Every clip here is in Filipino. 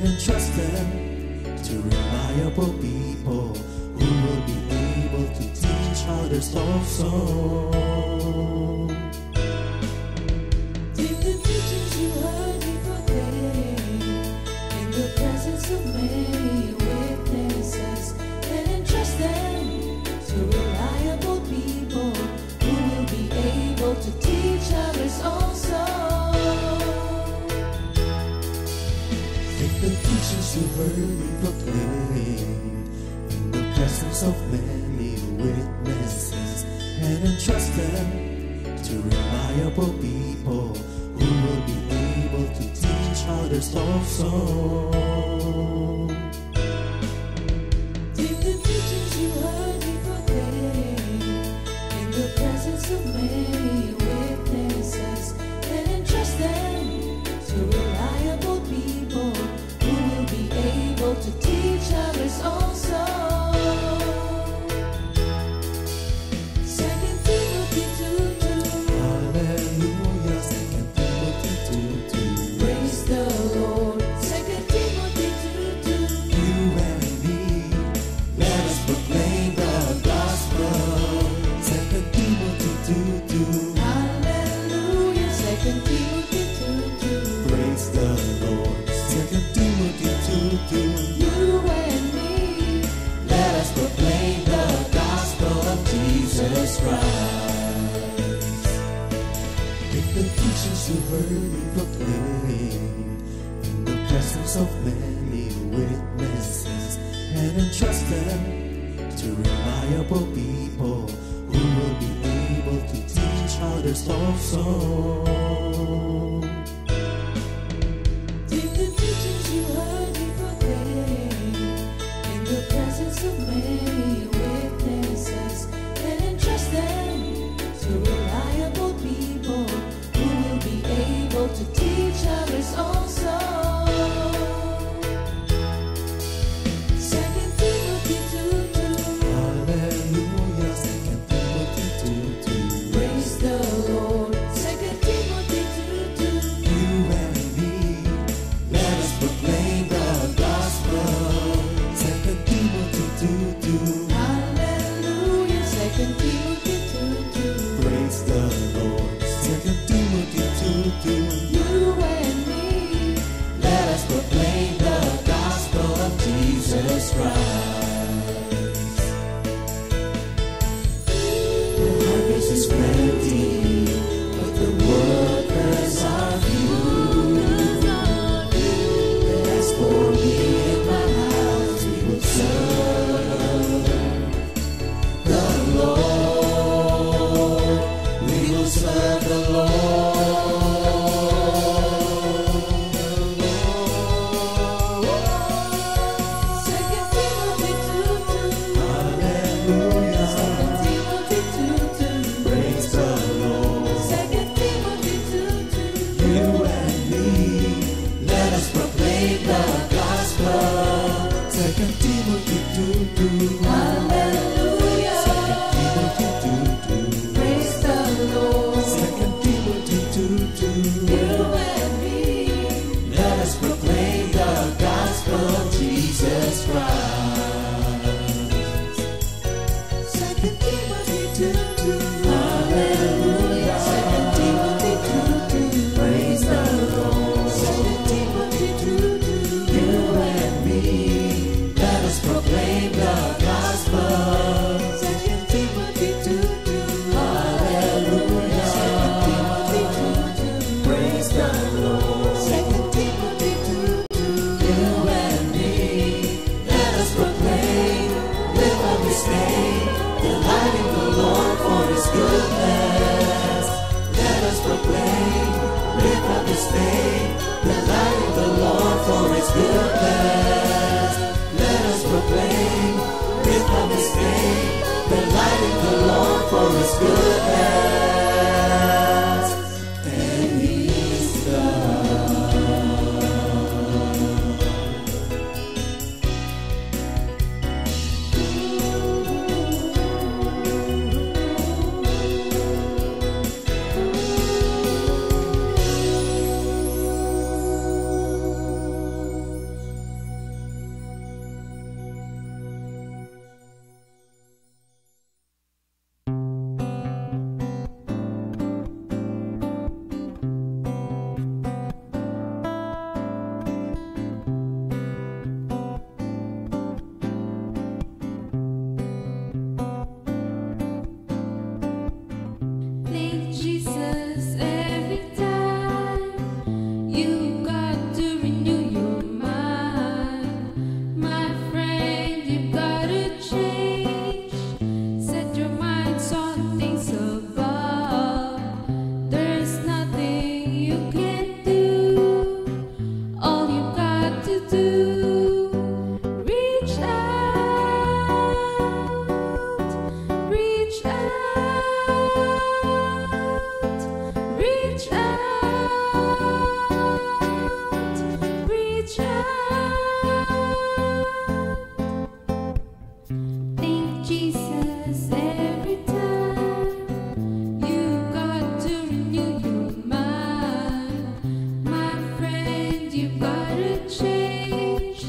and entrust them to reliable people who will be able to teach others also. Take the teachings you heard me proclaim in the presence of many witnesses and entrust them to reliable people who will be able to teach others also. Take the teachings you heard me proclaim in the presence of many witnesses and entrust them to reliable people who will be able to teach others also. Take the teachings you heard me proclaim in the presence of many witnesses and entrust them to reliable people who will be able to teach others also. 2 Timothy 2:2. Hallelujah, 2 Timothy 2:2. Praise the Lord. 2 Timothy 2:2. You and me, let us proclaim the gospel. 2 Timothy 2:2. Hallelujah. 2 Timothy 2:2. Praise the Lord. 2 Timothy 2:2. You and me, Let us proclaim the gospel of Jesus Christ. Take the teachings you heard me proclaim in the presence of many witnesses and entrust them to reliable people who will be able to teach others also. take the teachings you heard me proclaim in the presence of many witnesses and entrust them to reliable people who will be able to teach others also. 2 Timothy 2:2. Hallelujah, 2 Timothy 2:2. Praise the Lord. 2 Timothy 2:2. You and me, let us proclaim the gospel. 2 Timothy 2:2. Hallelujah. 2 Timothy 2:2. Praise the Lord. 2 Timothy 2:2. You and me, Let us proclaim the gospel of Jesus Christ. The harvest is plenty, but the workers are few. And as for me and my house, we will serve the Lord. We will serve the Lord. 2 Timothy 2:2. Hallelujah. 2 Timothy 2:2. Praise the Lord. 2 Timothy 2:2. You and me, let us proclaim the gospel. 2 Timothy 2:2. Hallelujah. 2 Timothy 2:2. Praise the Lord. 2 Timothy 2:2. You and me, Let us proclaim the gospel of Jesus Christ. 2 Timothy 2:2. Hallelujah. 2 Timothy 2:2. Praise the Lord. 2 Timothy 2:2. You and me, let us proclaim the gospel. 2 Timothy 2:2. Hallelujah. 2 Timothy 2:2. Praise the Lord. 2 Timothy 2:2. You and me, let us proclaim, live on this day, delighting the Lord for His goodness. Let us proclaim, live on this day, delighting the Lord for His goodness. Let us proclaim, live on this day, delighting the Lord for His goodness. And He's to do. Reach out, reach out, reach out, reach out. Thank Jesus every time. You got to renew your mind. My friend, you gotta change.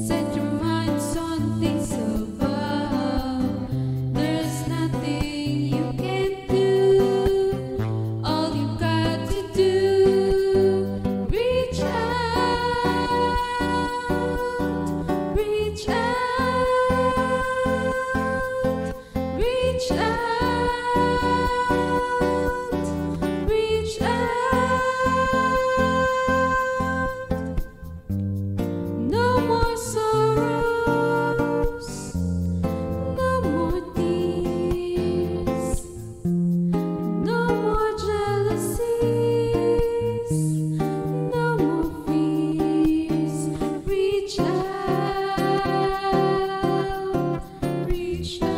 Set your minds on things above. There's nothing you can't do. All you got to do, reach out, reach out, reach out, reach out. No more sorrows, no more tears, no more jealousies, no more fears. Reach out, reach out.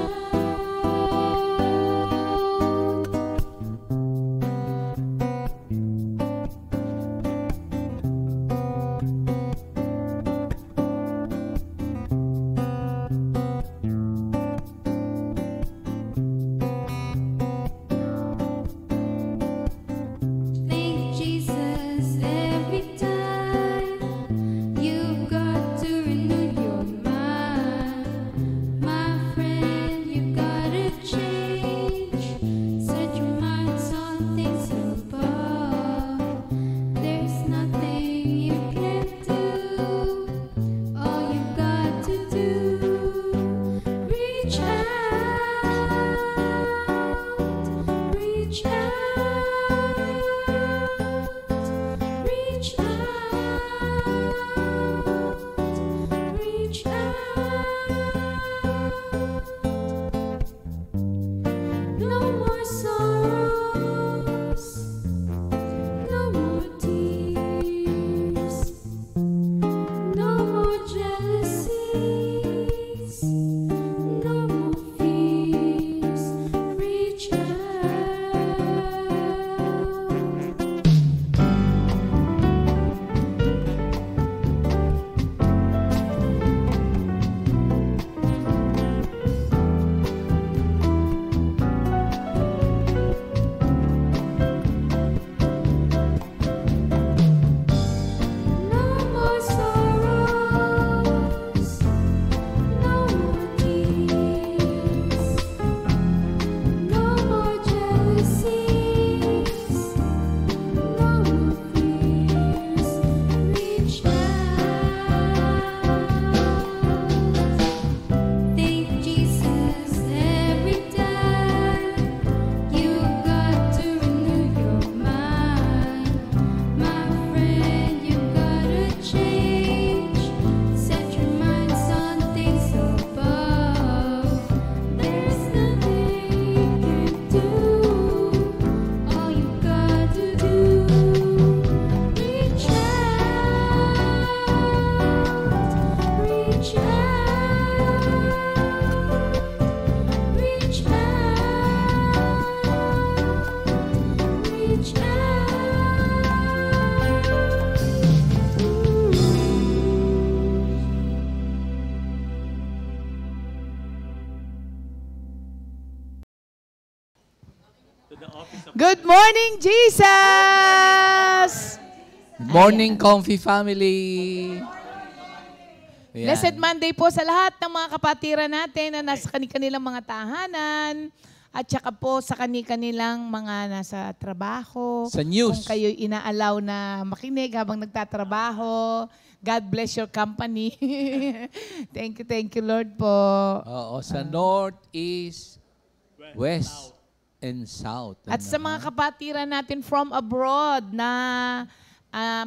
Thank Jesus every time. You've got to renew your mind. My friend, you gotta change. Set your minds on things above. There's nothing you can't do. All you got to do, reach out, reach out, reach out, reach out. No more sorrows, no more tears, no more jealousies, no more fears. Reach out. No more sorrows, no more tears, no more jealousies, no more fears. Reach out. Thank Jesus every time. You got to renew your mind. My friend, you gotta change. Set your minds on things above. There's nothing you can't do. All you got to do, reach out, reach out, reach out, reach Good morning, Jesus! Good morning, Comfy family. Ayan. Blessed Monday po sa lahat ng mga kapatiran natin na nasa kanilang mga tahanan at saka po sa kanilang mga nasa trabaho. Sa news. Kung kayo'y inaalaw na makinig habang nagtatrabaho, God bless your company. Thank you, Lord po. Oo, sa North, East, West, and South. At sa mga kapatiran natin from abroad na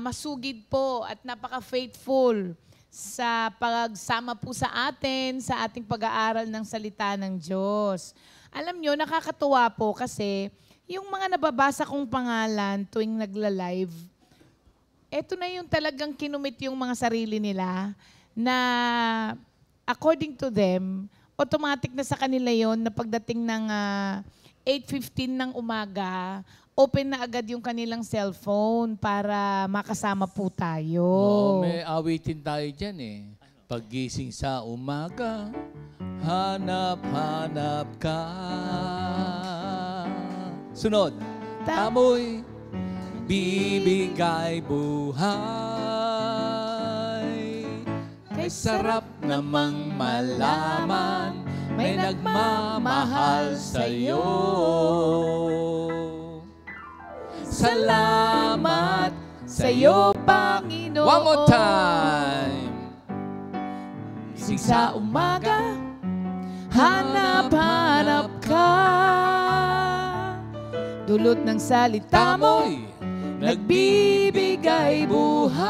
masugid po at napaka-faithful sa pagsama po sa atin sa ating pag-aaral ng salita ng Diyos. Alam nyo, nakakatuwa po kasi yung mga nababasa kong pangalan tuwing nagla-live, eto na yung talagang kinumit yung mga sarili nila na according to them, automatic na sa kanila yon na pagdating ng 8:15 ng umaga, open na agad yung kanilang cellphone para makasama po tayo. Oo, may awitin tayo dyan eh. Paggising sa umaga, hanap-hanap ka. Sunod. Tamoy, bibigay buhay. Kay sarap namang malaman, may nagmamahal sa'yo. Salamat sa'yo, Panginoon. One more time. Gising sa umaga, hanap-hanap ka. Dulot ng salita mo'y nagbibigay buhay.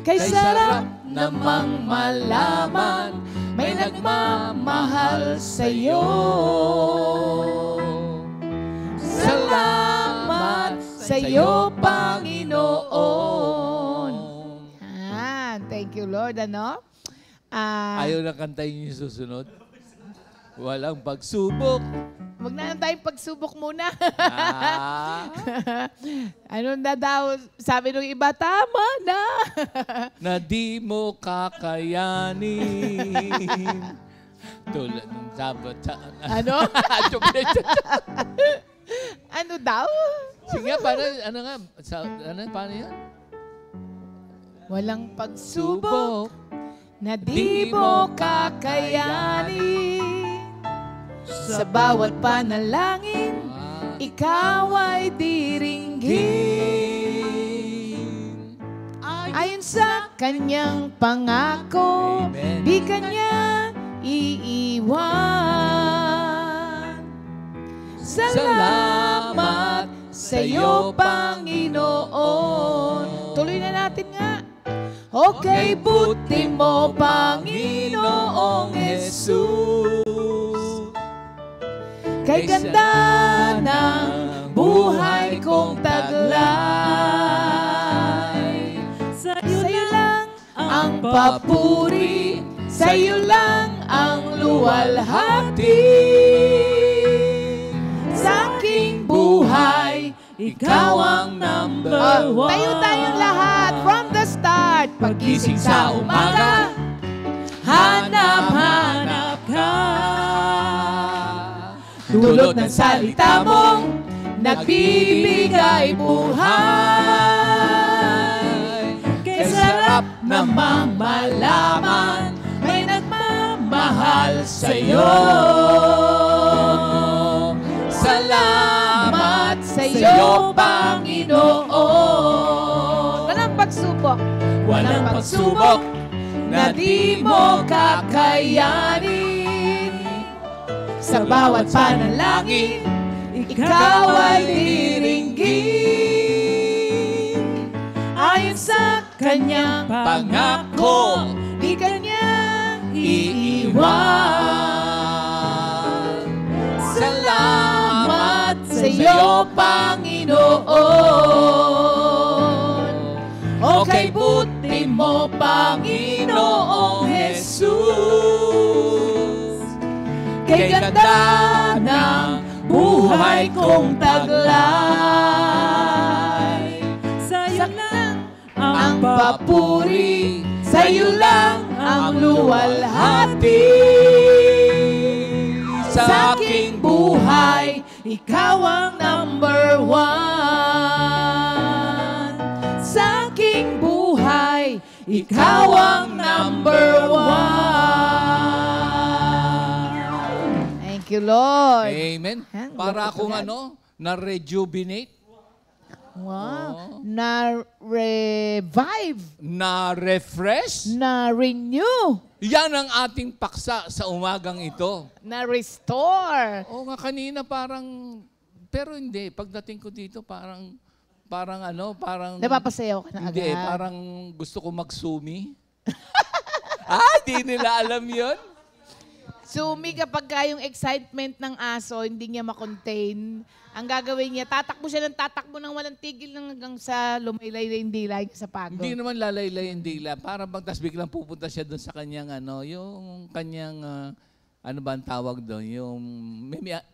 Kay sarap namang malaman, may nagmamahal sa'yo. Salamat sa'yo, Panginoon. Thank you, Lord. Ano? Ayaw na kantayin yung susunod? Walang pagsubok. Huwag na lang tayong pagsubok muna. Ah, Ano na daw? Sabi nung iba, tama na. na di mo kakayanin. Tulad ng sabat sa... Ano? Ano daw? Sige nga, paano, ano nga, paano yan? Walang pagsubok na di mo kakayanin. Sa bawat panalangin, ikaw ay diringgin. Ayon sa kanyang pangako, Amen. di kanya iiwan. Salamat sa iyo, Panginoon. Tuloy na natin nga. Okay, buti mo, Panginoong Jesus. Kay ganda ng buhay kong taglay. Sa'yo lang ang papuri, sa'yo lang ang luwalhati. Sa aking buhay, ikaw ang number one. Tayo tayong lahat from the start. Paggising sa umaga, hanap-hanap ka. Dulot ng salita mong nagbibigay buhay. Kay sarap namang malaman, may nagmamahal sa'yo. Salamat sa'yo, Panginoon. Walang pagsubok. Walang pagsubok na di mo kakayanin. Sa bawat panalangin, ikaw ay diringgin. Ayon sa kanyang pangako, di kanya iiwan. Salamat sa iyo, Panginoon. Okay, buti mo, Panginoong Jesus. Kay ganda ng buhay kong taglay. Sa'yo lang ang papuri, sa'yo lang ang luwalhati. Sa aking buhay, ikaw ang number one. Sa aking buhay, ikaw ang number one. Thank you, Lord. Amen. Para akong na-rejuvenate, Wow. Na-revive. na-refresh. Na-renew. Yan ang ating paksa sa umagang ito. Na-restore. Oo nga, kanina parang, pero hindi, pagdating ko dito parang Napapasayaw ka na agad. hindi, parang gusto ko magsumi. Di nila alam yun. Sumi, kapag yung excitement ng aso, hindi niya makontain, ang gagawin niya, tatakbo siya ng tatakbo ng walang tigil hanggang sa lumaylay yung dila niya sa pagod. Hindi naman lalaylay yung dila. Para bang tas biglang pupunta siya doon sa kanyang yung kanyang ano ba ang tawag doon?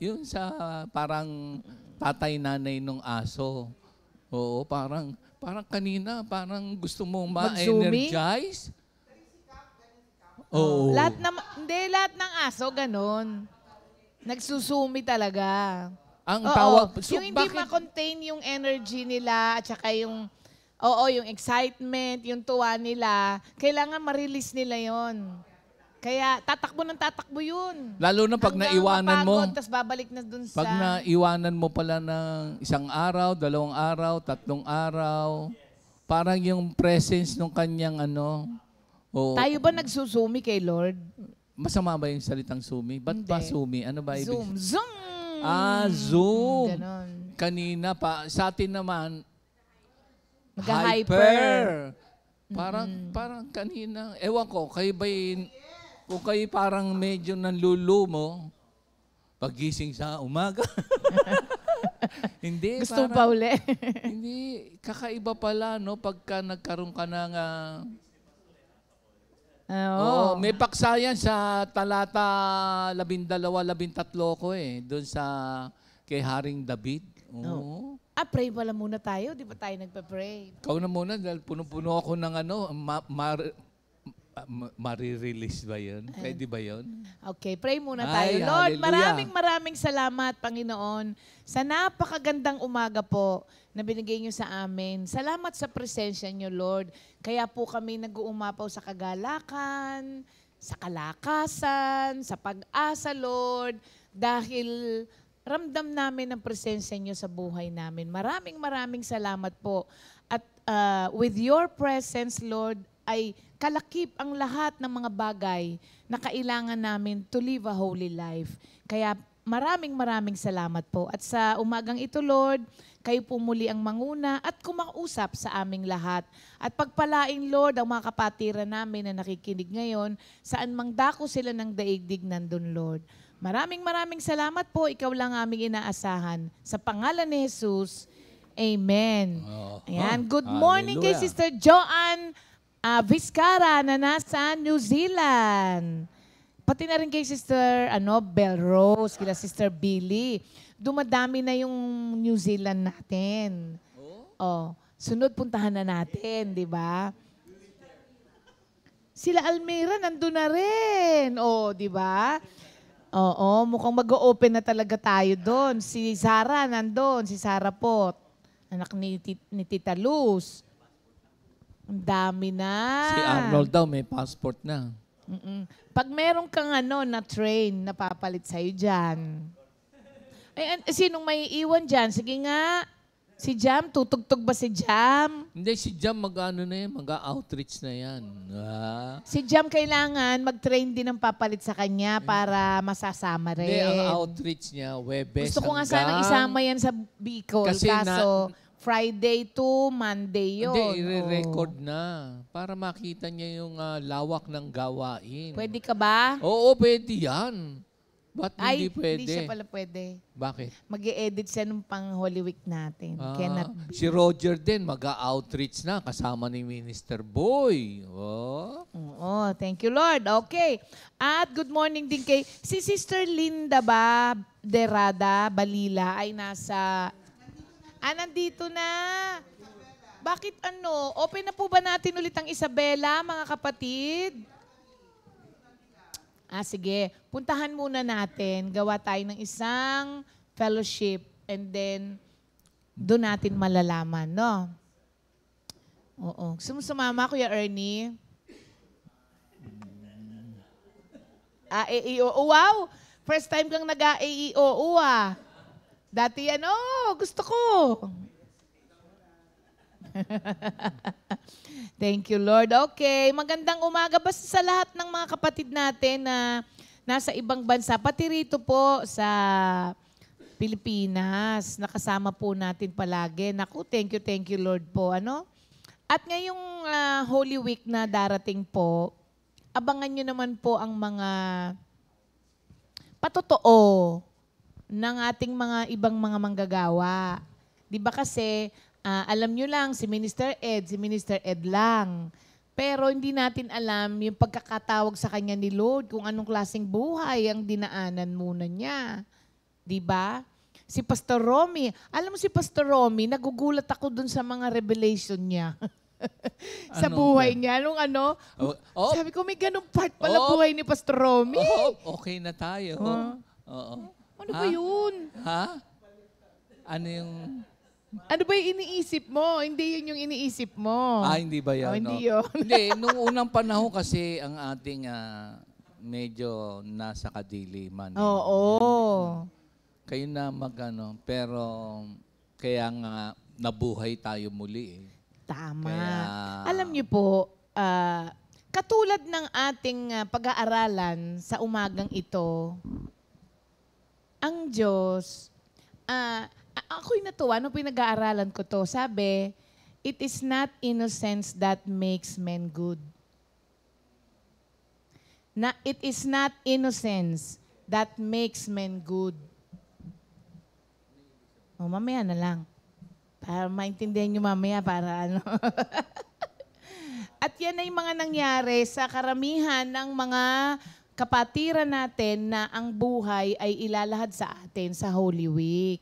Yung sa parang tatay-nanay nung aso. Oo, parang kanina, parang gusto mong ma-energize. Oo. Lahat ng aso ganon. Nagsusumi talaga. Ang tawag, so yung hindi ma-contain yung energy nila at saka yung excitement, yung tuwa nila, kailangan ma-release nila yon. Kaya tatakbo ng tatakbo yun. Lalo na pag hanggang naiwanan mo. mapagod, tas babalik na dun sa... Pag naiwanan mo pala ng 1 araw, 2 araw, 3 araw, parang yung presence ng kanyang Tayo ba nagsusumi kay Lord? Masama ba yung salitang sumi? Ba't Hindi. pa sumi? Ano ba ibig? Zoom! Zoom. Ganon. Kanina pa, sa atin naman, Mag-hyper. Parang kanina, ewan ko, kung kayo parang medyo nanlulumo, pagising sa umaga. Hindi. Gusto pa uli. Hindi. Kakaiba pala, no? Pagka nagkaroon ka ng... may paksa yan sa talata 12-13 ko doon sa kay Haring David. Oo. Pray pala muna tayo. Di ba tayo nagpa-pray? Ikaw na muna dahil puno-puno ako ng marirelease ba yun? Pwede ba yun? Okay, pray muna tayo. Ay, Lord, hallelujah. maraming salamat, Panginoon, sa napakagandang umaga po na binigay niyo sa amin. Salamat sa presensya niyo, Lord. Kaya po kami nag-uumapaw sa kagalakan, sa kalakasan, sa pag-asa, Lord, dahil ramdam namin ang presensya niyo sa buhay namin. Maraming salamat po. At with your presence, Lord, ay kalakip ang lahat ng mga bagay na kailangan namin to live a holy life. Kaya maraming salamat po. At sa umagang ito, Lord, kayo po muli ang manguna at kumausap sa aming lahat. At pagpalain, Lord, ang mga kapatiran namin na nakikinig ngayon, saan mang dako sila ng daigdig nandun, Lord. Maraming salamat po. Ikaw lang aming inaasahan. Sa pangalan ni Jesus, Amen. Ayan. Good morning kay Sister Joanne Vizcara na nasa New Zealand. Pati na rin kay Sister Belrose, kila Sister Billy. Dumadami na yung New Zealand natin. Sunod puntahan na natin, di ba? Sila Almira nandun na rin. Di ba? Oo, mukhang mag-o-open na talaga tayo doon. Si Sarah nandun, si Sarah Pot. Anak ni Tita Luz. Ang dami na. Si Arnold daw may passport na. Pag meron kang na train, napapalit sa'yo dyan. Sinong may iwan dyan? Sige nga. Si Jam, tutugtog ba si Jam? Hindi, si Jam mag-outreach na yan. Si Jam kailangan mag-train din ng papalit sa kanya para masasama rin. Hindi, ang outreach niya, Webes Gusto ko nga sana isama yan sa Bicol. Kasi kaso Friday to Monday yun. Hindi, i-record na para makita niya yung lawak ng gawain. Pwede ka ba? Oo, pwede yan. Ba't hindi pwede? Hindi siya pala pwede. Bakit? Mag-i-edit siya nung pang Holy Week natin. Cannot be. Si Roger din, mag-outreach na kasama ni Minister Boy. Oo, thank you Lord. Okay. At good morning din kay si Sister Linda ba, Derada, Balila ay nasa... nandito na. Bakit open na po ba natin ulit ang Isabela, mga kapatid? Sige. Puntahan muna natin. Gawa tayo ng isang fellowship and then doon natin malalaman, no? Oo. Gusto mo sumama, Kuya Ernie? AEOO. Wow! First time kang nag-AEOO Dati gusto ko. Thank you, Lord. Okay, magandang umaga basta sa lahat ng mga kapatid natin na nasa ibang bansa, pati rito po sa Pilipinas. Nakasama po natin palagi. Naku, thank you, Lord po. At ngayong Holy Week na darating po, abangan nyo naman po ang mga patotoo ng ating mga ibang mga manggagawa. Di ba kasi, alam nyo lang, si Minister Ed lang. Pero hindi natin alam yung pagkakatawag sa kanya ni Lord, kung anong klaseng buhay ang dinaanan muna niya. Di ba? Si Pastor Romy, alam mo si Pastor Romy, nagugulat ako dun sa mga revelation niya. Sa buhay niya. Nung sabi ko, may ganun part pala buhay ni Pastor Romy. Okay na tayo. Oo. Ano ba yun? Ha? Ano yung... Ano ba yung iniisip mo? Hindi yun yung iniisip mo. Hindi ba yan? Hindi yun. Hindi, nung unang panahon kasi ang ating medyo nasa kadiliman. Oo. Kayo na pero kaya nga nabuhay tayo muli. Tama. Kaya... Alam niyo po, katulad ng ating pag-aaralan sa umagang ito, ang Diyos, ako'y natuwa nung pinag-aaralan ko to. Sabi, it is not innocence that makes men good. It is not innocence that makes men good. Mamaya na lang. Para maintindihan nyo mamaya, para ano. At yan ay mga nangyari sa karamihan ng mga kapatiran natin na ang buhay ay ilalahad sa atin sa Holy Week.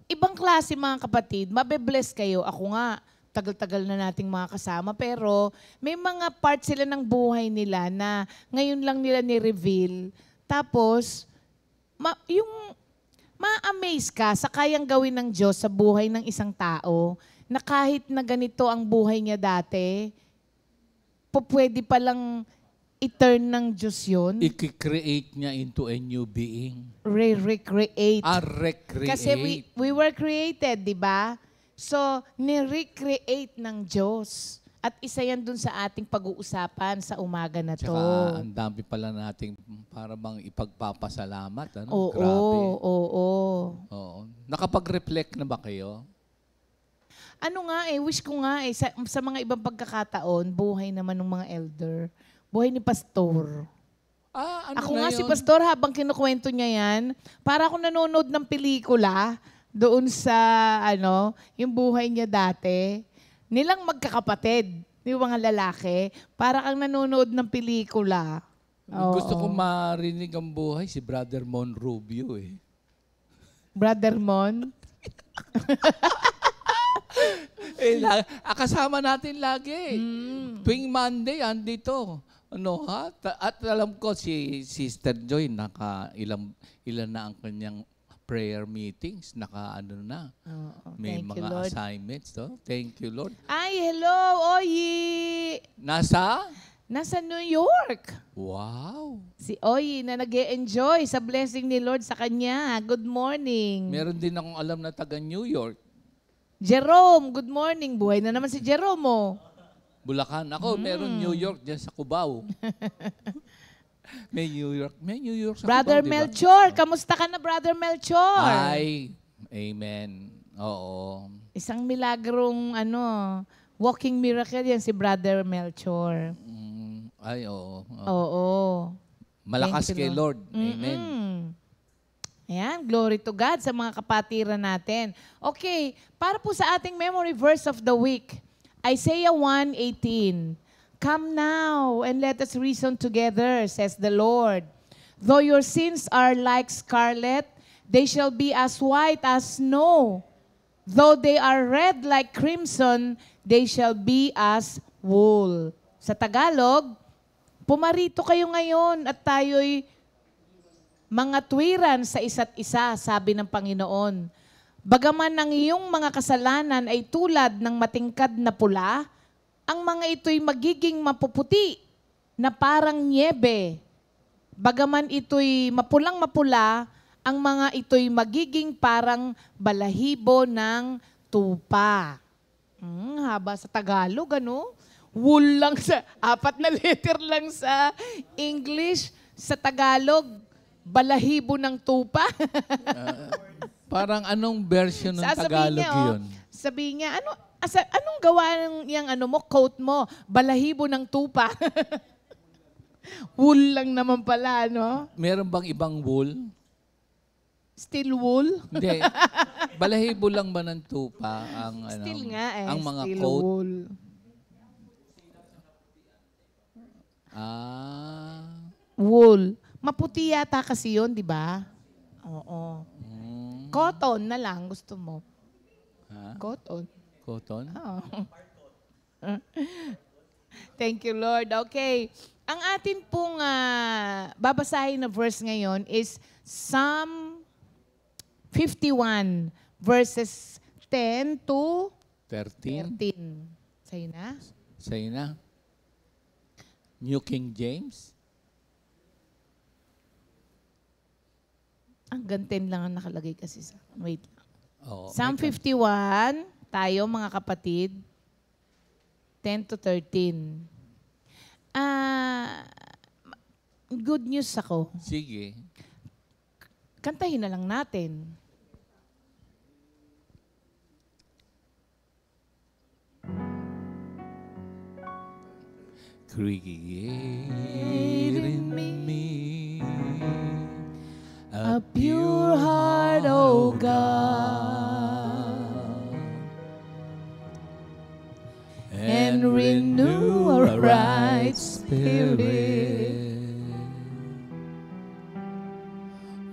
Ibang klase mga kapatid, mabe-bless kayo. Ako nga, tagal-tagal na nating mga kasama, pero may mga part sila ng buhay nila na ngayon lang nila ni-reveal. Tapos, ma-amaze ka sa kayang gawin ng Diyos sa buhay ng isang tao na kahit na ganito ang buhay niya dati, pwede palang i-turn ng Diyos yun. I-create niya into a new being. Recreate. Recreate. Kasi we were created, di ba? So, ni-recreate ng Diyos. At isa yan dun sa ating pag-uusapan sa umaga na to. Tsaka ang dami pala nating para bang ipagpapasalamat. Oo, Grabe. oo. Nakapag-reflect na ba kayo? Wish ko nga sa mga ibang pagkakataon, buhay naman ng mga elder. Buhay ni Pastor. Ako nga si Pastor, habang kinukwento niya yan, para ako nanonood ng pelikula doon sa, yung buhay niya dati. Nilang magkakapatid, yung mga lalaki, para kang nanonood ng pelikula. Gusto ko marinig ang buhay si Brother Mon Rubio eh. Brother Mon? Kasama natin lagi. Tuwing Monday, andito. At alam ko si Sister Joy, ilan na ang kanyang prayer meetings, may thank mga you, Lord. assignments. Thank you, Lord. Ay, hello, Oyi! Nasa New York. Wow! Si Oyi na nag-e-enjoy sa blessing ni Lord sa kanya. Good morning. Meron din akong alam na taga New York. Jerome, good morning. Buhay na naman si Jerome, oh. Bulacan. Ako, meron New York dyan sa Cubao. May New York sa Brother Cubao, diba? Melchor, kamusta ka na, Brother Melchor? Ay, amen. Oo. Isang milagrong, walking miracle yan si Brother Melchor. Ay, oo. Oo. Malakas Thank you, kay Lord. Amen. Ayan, glory to God sa mga kapatiran natin. Okay, para po sa ating memory verse of the week, Isaiah 1:18. Come now and let us reason together, says the Lord. Though your sins are like scarlet, they shall be as white as snow. Though they are red like crimson, they shall be as wool. Sa Tagalog, pumarito kayo ngayon at tayo'y mga tuwiran sa isa't isa, sabi ng Panginoon. Bagaman ang iyong mga kasalanan ay tulad ng matingkad na pula, ang mga ito'y magiging mapuputi na parang niebe. Bagaman ito'y mapulang-mapula, ang mga ito'y magiging parang balahibo ng tupa. Haba sa Tagalog, Wool lang sa, 4 na letter lang sa English. Sa Tagalog, balahibo ng tupa. Parang anong version ng Tagalog yun? Sabi niya, anong gawa ng coat mo? Balahibo ng tupa. Wool lang naman pala, no? Meron bang ibang wool? Steel wool? Hindi. Balahibo lang ba ng tupa ang ano? Steel nga eh. Ang mga steel coat? wool. Wool. Maputi yata kasi yun, di ba? Oo. Cotton na lang gusto mo. Ha? Cotton. Cotton? Oo. Thank you, Lord. Okay. Ang atin pong babasahin na verse ngayon is Psalm 51, verses 10 to 13? 13. Sa'yo na? Sa'yo na. New King James? Hanggang 10 lang ang nakalagay kasi sa... Wait lang. Oo. Psalm 51, tayo mga kapatid, 10 to 13. Good news ako. Sige. Kantahin na lang natin. Create in me A pure heart, O God, and renew a right spirit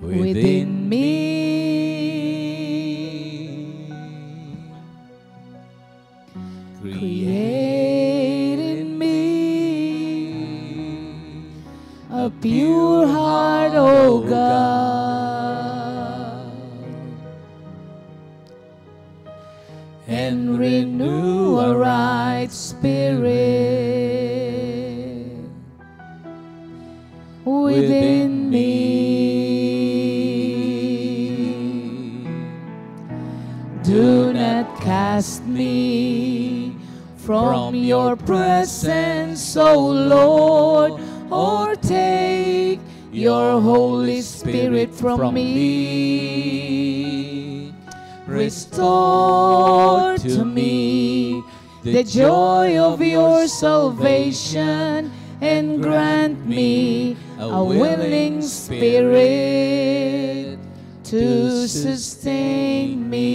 within me. Create in me a pure heart, O God, and renew a right spirit within me. Do not cast me from your presence, O Lord, or take your Holy Spirit from me. Restore to me the joy of your salvation, and grant me a willing spirit to sustain me.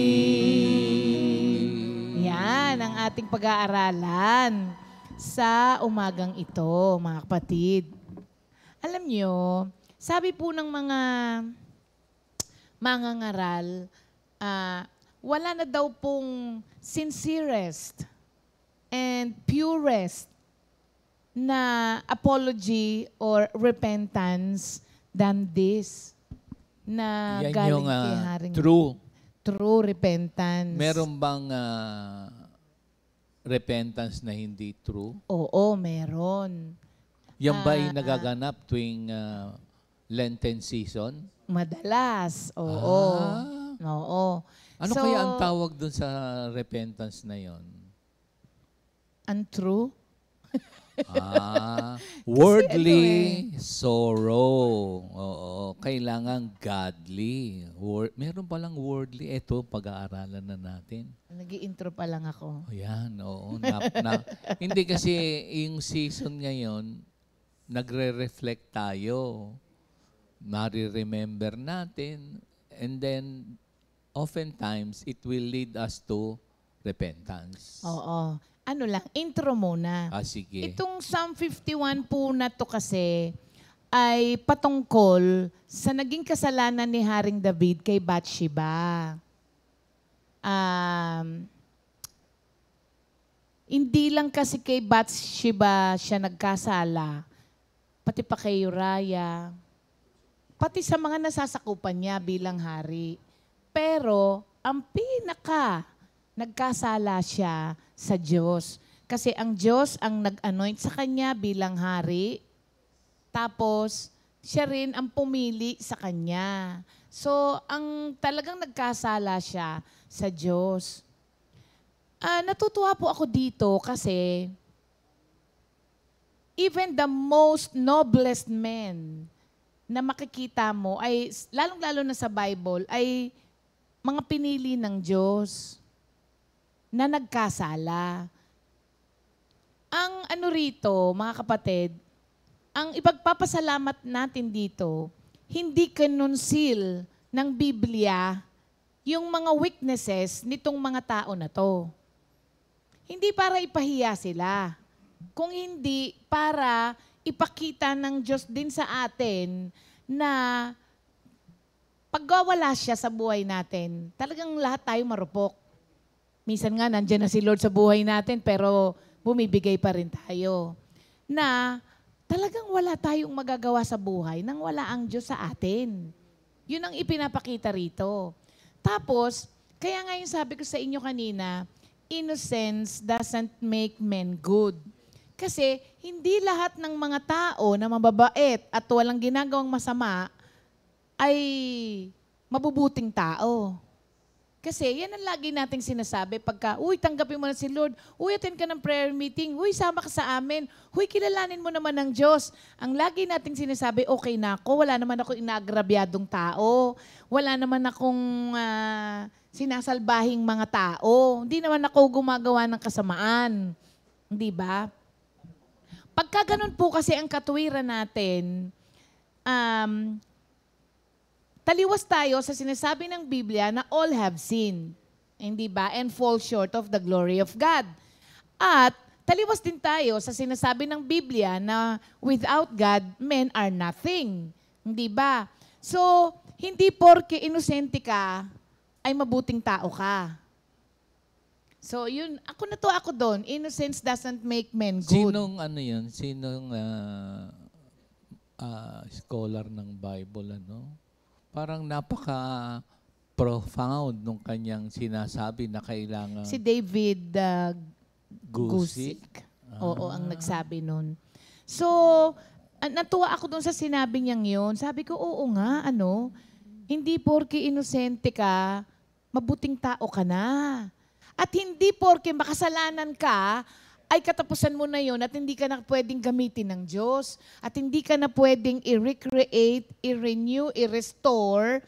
Yan ang ating pag-aaralan sa umagang ito, mga kapatid. Alam nyo, sabi po ng mga mangangaral, wala na daw pong sincerest and purest na apology or repentance than this na Yan galing yung kay Haring. True repentance. Meron bang repentance na hindi true? Oo, meron. Yan ba ay nagaganap tuwing Lenten season? Madalas, oo. Ah. Oo. Ano So, kaya ang tawag dun sa repentance na yon? Untrue? Worldly sorrow. Oo, kailangan godly. Meron palang worldly. Ito, pag-aaralan na natin. Nag-i-intro pa lang ako. Ayan, oo. Hindi kasi yung season ngayon, nagre-reflect tayo. Nare-remember natin. And then, oftentimes, it will lead us to repentance. Oo. Ano lang, intro muna. Sige. Itong Psalm 51 po na to kasi ay patungkol sa naging kasalanan ni Haring David kay Bathsheba. Hindi lang kasi kay Bathsheba siya nagkasala, pati pa kay Uriah, pati sa mga nasasakupan niya bilang hari. Pero ang nagkasala siya sa Diyos. Kasi ang Diyos ang nag-anoint sa kanya bilang hari. Tapos, siya rin ang pumili sa kanya. So, ang talagang nagkasala siya sa Diyos. Natutuwa po ako dito kasi even the most noblest men na makikita mo ay, lalong-lalo na sa Bible, ay mga pinili ng Diyos na nagkasala. Ang ano rito, mga kapatid, ang ipagpapasalamat natin dito, hindi kinonceal ng Biblia yung mga weaknesses nitong mga tao na to. Hindi para ipahiya sila, kung hindi para ipakita ng Diyos din sa atin na pagwawala siya sa buhay natin, talagang lahat tayo marupok. Minsan nga, nandiyan na si Lord sa buhay natin, pero bumibigay pa rin tayo. Na talagang wala tayong magagawa sa buhay nang wala ang Diyos sa atin. Yun ang ipinapakita rito. Tapos, kaya nga yung sabi ko sa inyo kanina, innocence doesn't make men good. Kasi hindi lahat ng mga tao na mababait at walang ginagawang masama ay mabubuting tao. Kasi yan ang lagi nating sinasabi pagka, uy, tanggapin mo na si Lord, uy, attend ka ng prayer meeting, uy, sama ka sa amin, uy, kilalanin mo naman ng Diyos. Ang lagi nating sinasabi, okay na ako, wala naman ako inaagrabyadong tao, wala naman akong sinasalbahing mga tao, hindi naman ako gumagawa ng kasamaan. Hindi ba? Pagka ganun po kasi ang katuwiran natin, taliwas tayo sa sinasabi ng Biblia na all have sinned, hindi ba? And fall short of the glory of God. At taliwas din tayo sa sinasabi ng Biblia na without God, men are nothing. Hindi ba? So, hindi porke inosente ka, ay mabuting tao ka. So, yun, ako doon. Innocence doesn't make men good. Sinong ano yun? Sinong scholar ng Bible, ano? Parang napaka-profound nung kanyang sinasabi na kailangan... Si David Gusick. Oo, ang nagsabi nun. So, natuwa ako doon sa sinabi niyang yun. Sabi ko, oo nga, hindi porke inosente ka, mabuting tao ka na. At hindi porke makasalanan ka, ay katapusan mo na yun at hindi ka na pwedeng gamitin ng Diyos. At hindi ka na pwedeng i-recreate, i-renew, i-restore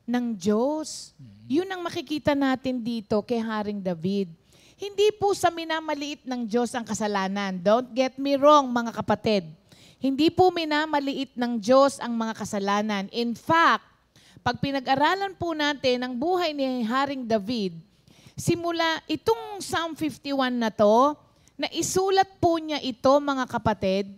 ng Diyos. Yun ang makikita natin dito kay Haring David. Hindi po sa minamaliit ng Diyos ang kasalanan. Don't get me wrong, mga kapatid. Hindi po minamaliit ng Diyos ang mga kasalanan. In fact, pag pinag-aralan po natin ang buhay ni Haring David, simula itong Psalm 51 na to, na isulat po niya ito, mga kapatid,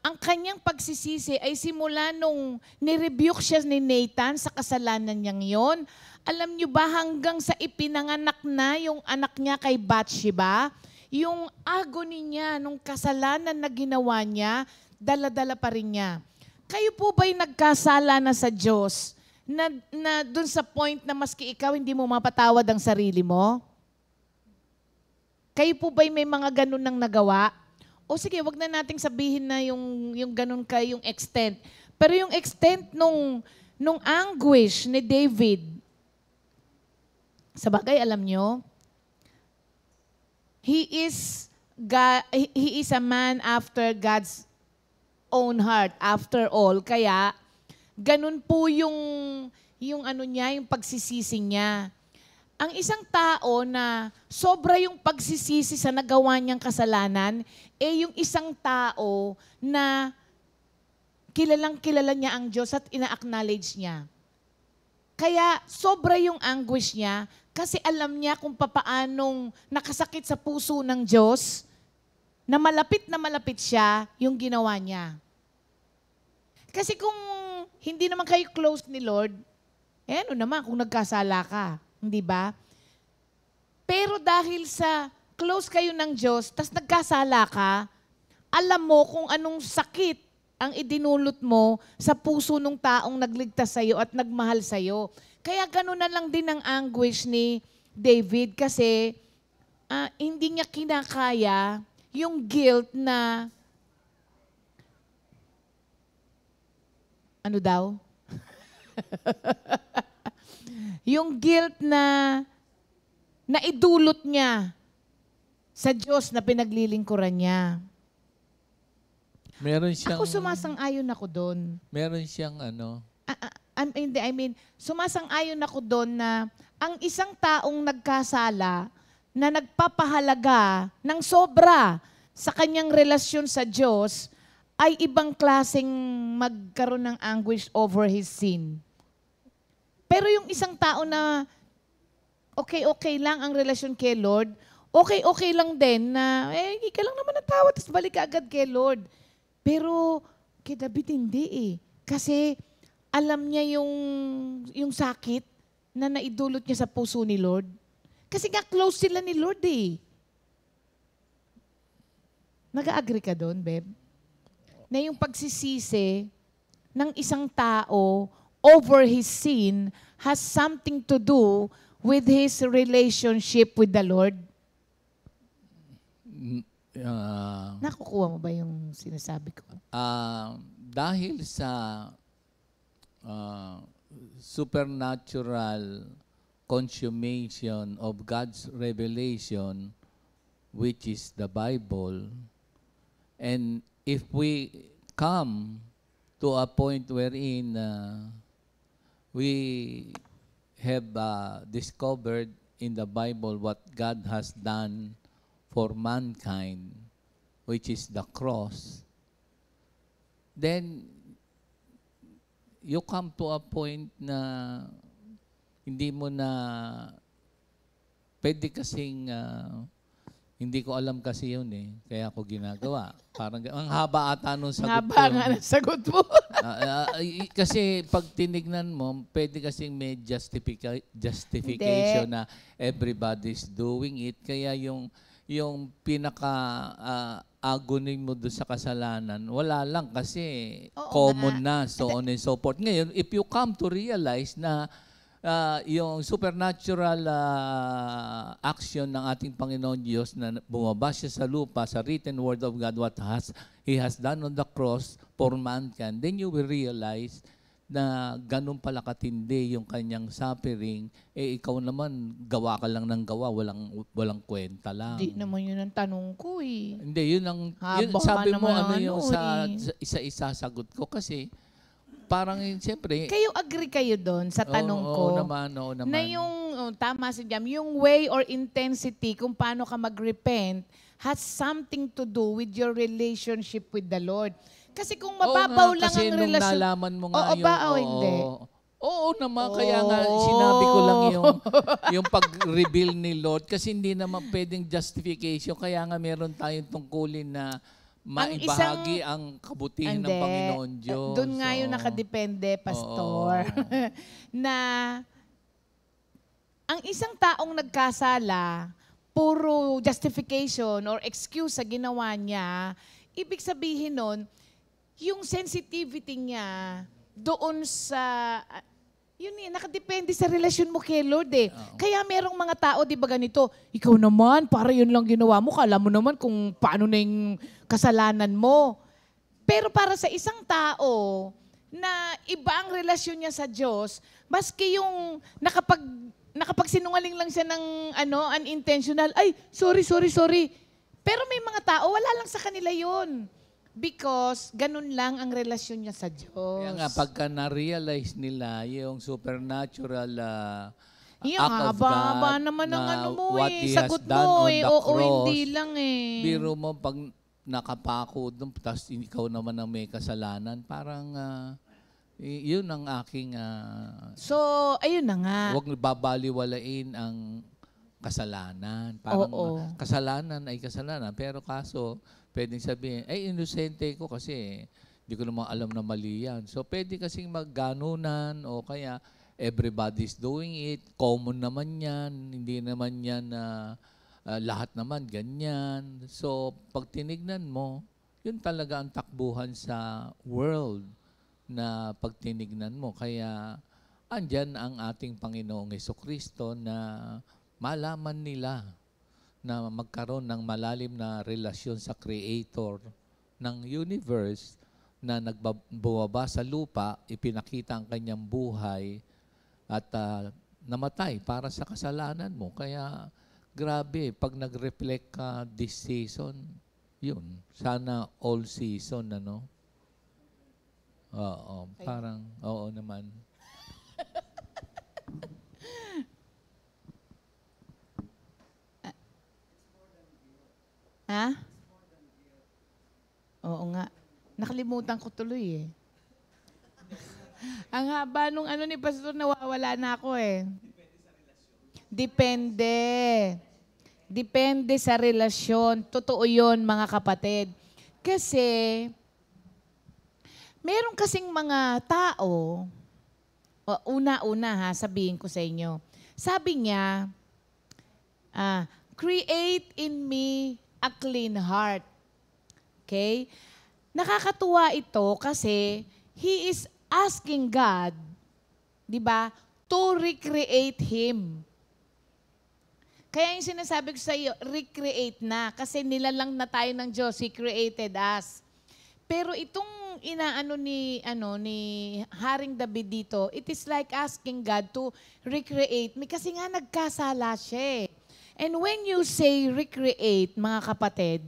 ang kanyang pagsisisi ay simula nung nirebuke siya ni Nathan sa kasalanan niyang yon. Alam niyo ba hanggang sa ipinanganak na yung anak niya kay Bathsheba, yung agony niya nung kasalanan na ginawa niya, dala-dala pa rin niya. Kayo po ba'y nagkasala na sa Diyos na dun sa point na maski ikaw hindi mo mapatawad ang sarili mo? Kayo po ba'y may mga ganun nang nagawa? O sige, wag na nating sabihin na yung ganun yung extent. Pero yung extent nung anguish ni David, sa bagay, alam nyo, he is a man after God's own heart, after all. Kaya, ganun po yung pagsisisi niya. Ang isang tao na sobra yung pagsisisi sa nagawa niyang kasalanan, yung isang tao na kilalang-kilala niya ang Diyos at ina-acknowledge niya. Kaya sobra yung anguish niya kasi alam niya kung papaanong nakasakit sa puso ng Diyos na malapit siya yung ginawa niya. Kasi kung hindi naman kayo close ni Lord, ano naman kung nagkasala ka? Hindi ba? Pero dahil sa close kayo ng Diyos, tas nagkasala ka, alam mo kung anong sakit ang idinulot mo sa puso ng taong nagligtas sa'yo at nagmahal sa'yo. Kaya gano'n na lang din ang anguish ni David kasi hindi niya kinakaya yung guilt na ano daw? Yung guilt na naidulot niya sa Diyos na pinaglilingkuran niya. Meron siyang... Ako sumasang-ayon ako doon. Meron siyang sumasang-ayon ako doon na ang isang taong nagkasala na nagpapahalaga ng sobra sa kanyang relasyon sa Diyos ay ibang klaseng magkaroon ng anguish over his sin. Pero yung isang tao na okay lang ang relasyon kay Lord, okay lang din na, ika lang naman natawa, tapos balik ka agad kay Lord. Pero kay David hindi eh. Kasi alam niya yung sakit na naidulot niya sa puso ni Lord. Kasi nga close sila ni Lord eh. Nag-agree ka doon, Beb? Na yung pagsisisi ng isang tao over his sin has something to do with his relationship with the Lord? Nakukuha mo ba yung sinasabi ko? Dahil sa supernatural consummation of God's revelation, which is the Bible, and if we come to a point wherein we have discovered in the Bible what God has done for mankind, which is the cross, then you come to a point na hindi mo na pwede kasing hindi ko alam kasi yun eh. Kaya ako ginagawa. Parang, ang haba ata nung sagot ko. Haba nga ng sagot mo. Kasi pag tinignan mo, pwede kasing may justification Hindi. na everybody's doing it. Kaya yung pinaka-agony mo doon sa kasalanan, wala lang kasi Oo common nga. na, so on and so forth. Ngayon, if you come to realize na yung supernatural action ng ating Panginoon Diyos na bumaba siya sa lupa, sa written word of God, what He has done on the cross for mankind, then you will realize na ganun pala katindi yung kanyang suffering, ikaw naman, gawa ka lang ng gawa, walang kwenta lang. Hindi naman yun ang tanong ko eh. Hindi, yun Haba sabi mo, naman yung eh. isa-isa sagot ko kasi, parang siyempre, Kayo agree kayo doon sa tanong ko? Oo naman. Na yung, tama si Jam, yung way or intensity kung paano ka mag-repent has something to do with your relationship with the Lord. Kasi kung mababaw lang ang relasyon... Kasi nung nalaman mo nga oo ba o hindi? Oo naman, kaya nga sinabi ko lang yung pag-reveal ni Lord kasi hindi naman pwedeng justification. Kaya nga meron tayong tungkulin na maibahagi ang kabutihan ng Panginoon Diyos. Doon nga yung nakadepende, Pastor. Na ang isang taong nagkasala, puro justification or excuse sa ginawa niya, ibig sabihin nun, yung sensitivity niya doon sa... Yun eh, nakadepende sa relasyon mo kay Lord eh. Kaya merong mga tao, di ba ganito, ikaw naman, para yun lang ginawa mo, kala mo naman kung paano na yung kasalanan mo. Pero para sa isang tao na iba ang relasyon niya sa Diyos, maski yung nakapagsinungaling lang siya ng unintentional, ay, sorry. Pero may mga tao, wala lang sa kanila yun. Because ganun lang ang relasyon niya sa Diyos. Kaya nga, pagka na-realize nila yung supernatural Yung act of God haba naman ng na mo what eh. He has Sagot done mo on eh. the Oo, cross, hindi lang eh. biro mo pag nakapako doon, tapos ikaw naman ang may kasalanan, parang yun ang aking... So, ayun na nga. Huwag babaliwalain ang kasalanan. Parang kasalanan ay kasalanan. Pero kaso, pwedeng sabihin, inosente ko kasi hindi ko naman alam na mali yan. So, pwede kasing magganunan o kaya everybody's doing it. Common naman yan. Hindi naman yan lahat naman ganyan. So, pag tinignan mo, yun talaga ang takbuhan sa world na pag tinignan mo. Kaya, andyan ang ating Panginoong Jesucristo na malaman nila na magkaroon ng malalim na relasyon sa Creator ng universe na nagbababa sa lupa, ipinakita ang kanyang buhay at namatay para sa kasalanan mo. Kaya grabe, pag nag-reflect ka this season, yun, sana all season, ano? Oo, parang, oo naman. Ha? Oo nga. Nakalimutan ko tuloy eh. Ang haba nung ano ni Pastor, nawawala na ako eh. Depende. Depende sa relasyon. Totoo yun, mga kapatid. Kasi, meron kasing mga tao, una-una ha, sabihin ko sa inyo. Sabi niya, create in me a clean heart. Okay? Nakakatuwa ito kasi He is asking God, di ba, to recreate Him. Kaya yung sinasabi ko sa iyo, recreate na. Kasi nilalang na tayo ng Diyos, He created us. Pero itong inaano ni Haring David dito, it is like asking God to recreate me kasi nga nagkasala siya. And when you say recreate, mga kapatid,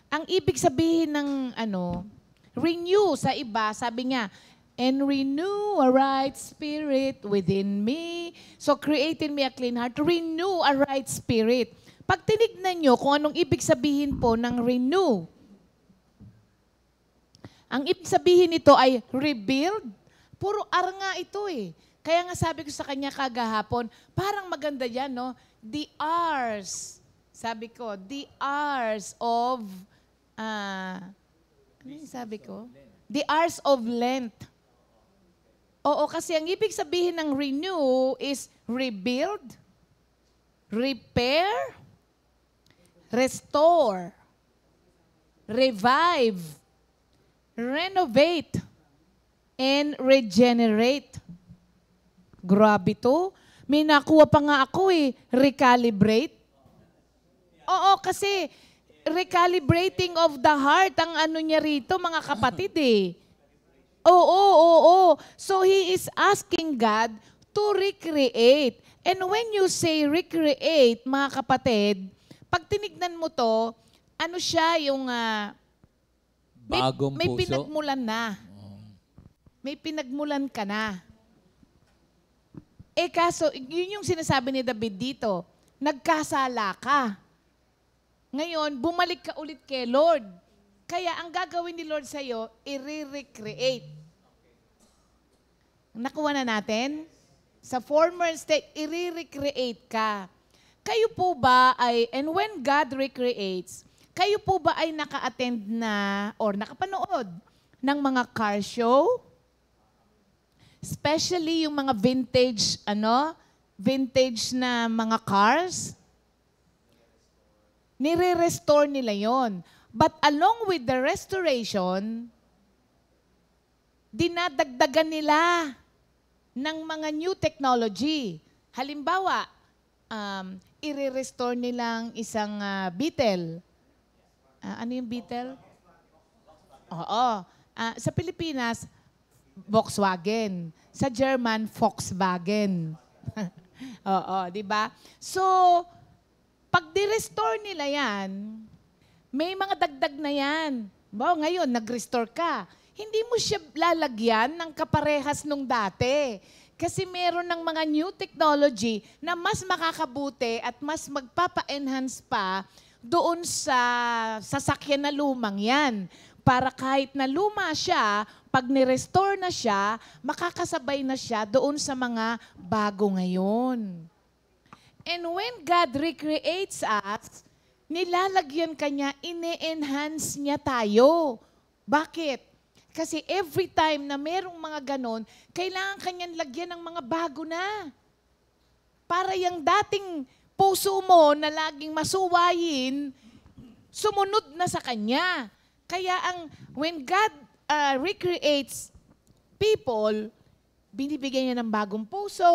ang ibig sabihin ng renew sa iba, sabi nga, and renew a right spirit within me. So create in me a clean heart. Renew a right spirit. Pag tinignan nyo kung anong ibig sabihin po ng renew, ang ibig sabihin nito ay rebuild. Puro R nga ito eh. Kaya nga sabi ko sa kanya kagahapon, parang maganda yan, no? The R's. Sabi ko, the R's of, ano yung sabi ko? The R's of Lent. Oo, kasi ang ibig sabihin ng renew is rebuild, repair, restore, revive, renovate, and regenerate. Grabe to. May nakuha pa nga ako eh, recalibrate. Oo, kasi recalibrating of the heart ang ano niya rito, mga kapatid eh. Oo. So He is asking God to recreate. And when you say recreate, mga kapatid, pag tinignan mo to, ano siya yung Bagong may puso. pinagmulan na. May pinagmulan ka na. Eh kaso, yun yung sinasabi ni David dito, nagkasala ka. Ngayon, bumalik ka ulit kay Lord. Kaya ang gagawin ni Lord sa'yo, i-recreate. Nakuha na natin? Sa former state, i-recreate ka. Kayo po ba ay, and when God recreates, kayo po ba ay naka-attend na or nakapanood ng mga car show? Especially yung mga vintage na mga cars. Nire-restore nila yon. But along with the restoration, dinadagdagan nila ng mga new technology. Halimbawa, i-restore nilang isang Beetle. Ano yung Beetle? Oo. Sa Pilipinas, Volkswagen. Sa German, Volkswagen. Oo, di ba? So, pag di-restore nila yan, may mga dagdag na yan. Ngayon, nag-restore ka. Hindi mo siya lalagyan ng kaparehas nung dati. Kasi meron ng mga new technology na mas makakabuti at mas magpapa-enhance pa doon sa sasakyan na lumang yan. Para kahit na luma siya, pag ni-restore na siya, makakasabay na siya doon sa mga bago ngayon. And when God recreates us, nilalagyan kanya, ine-enhance niya tayo. Bakit? Kasi every time na merong mga ganon, kailangan kanyang lagyan ng mga bago na. Para yung dating puso mo na laging masuwayin, sumunod na sa kanya. Kaya when God recreates people, binibigyan niya ng bagong puso,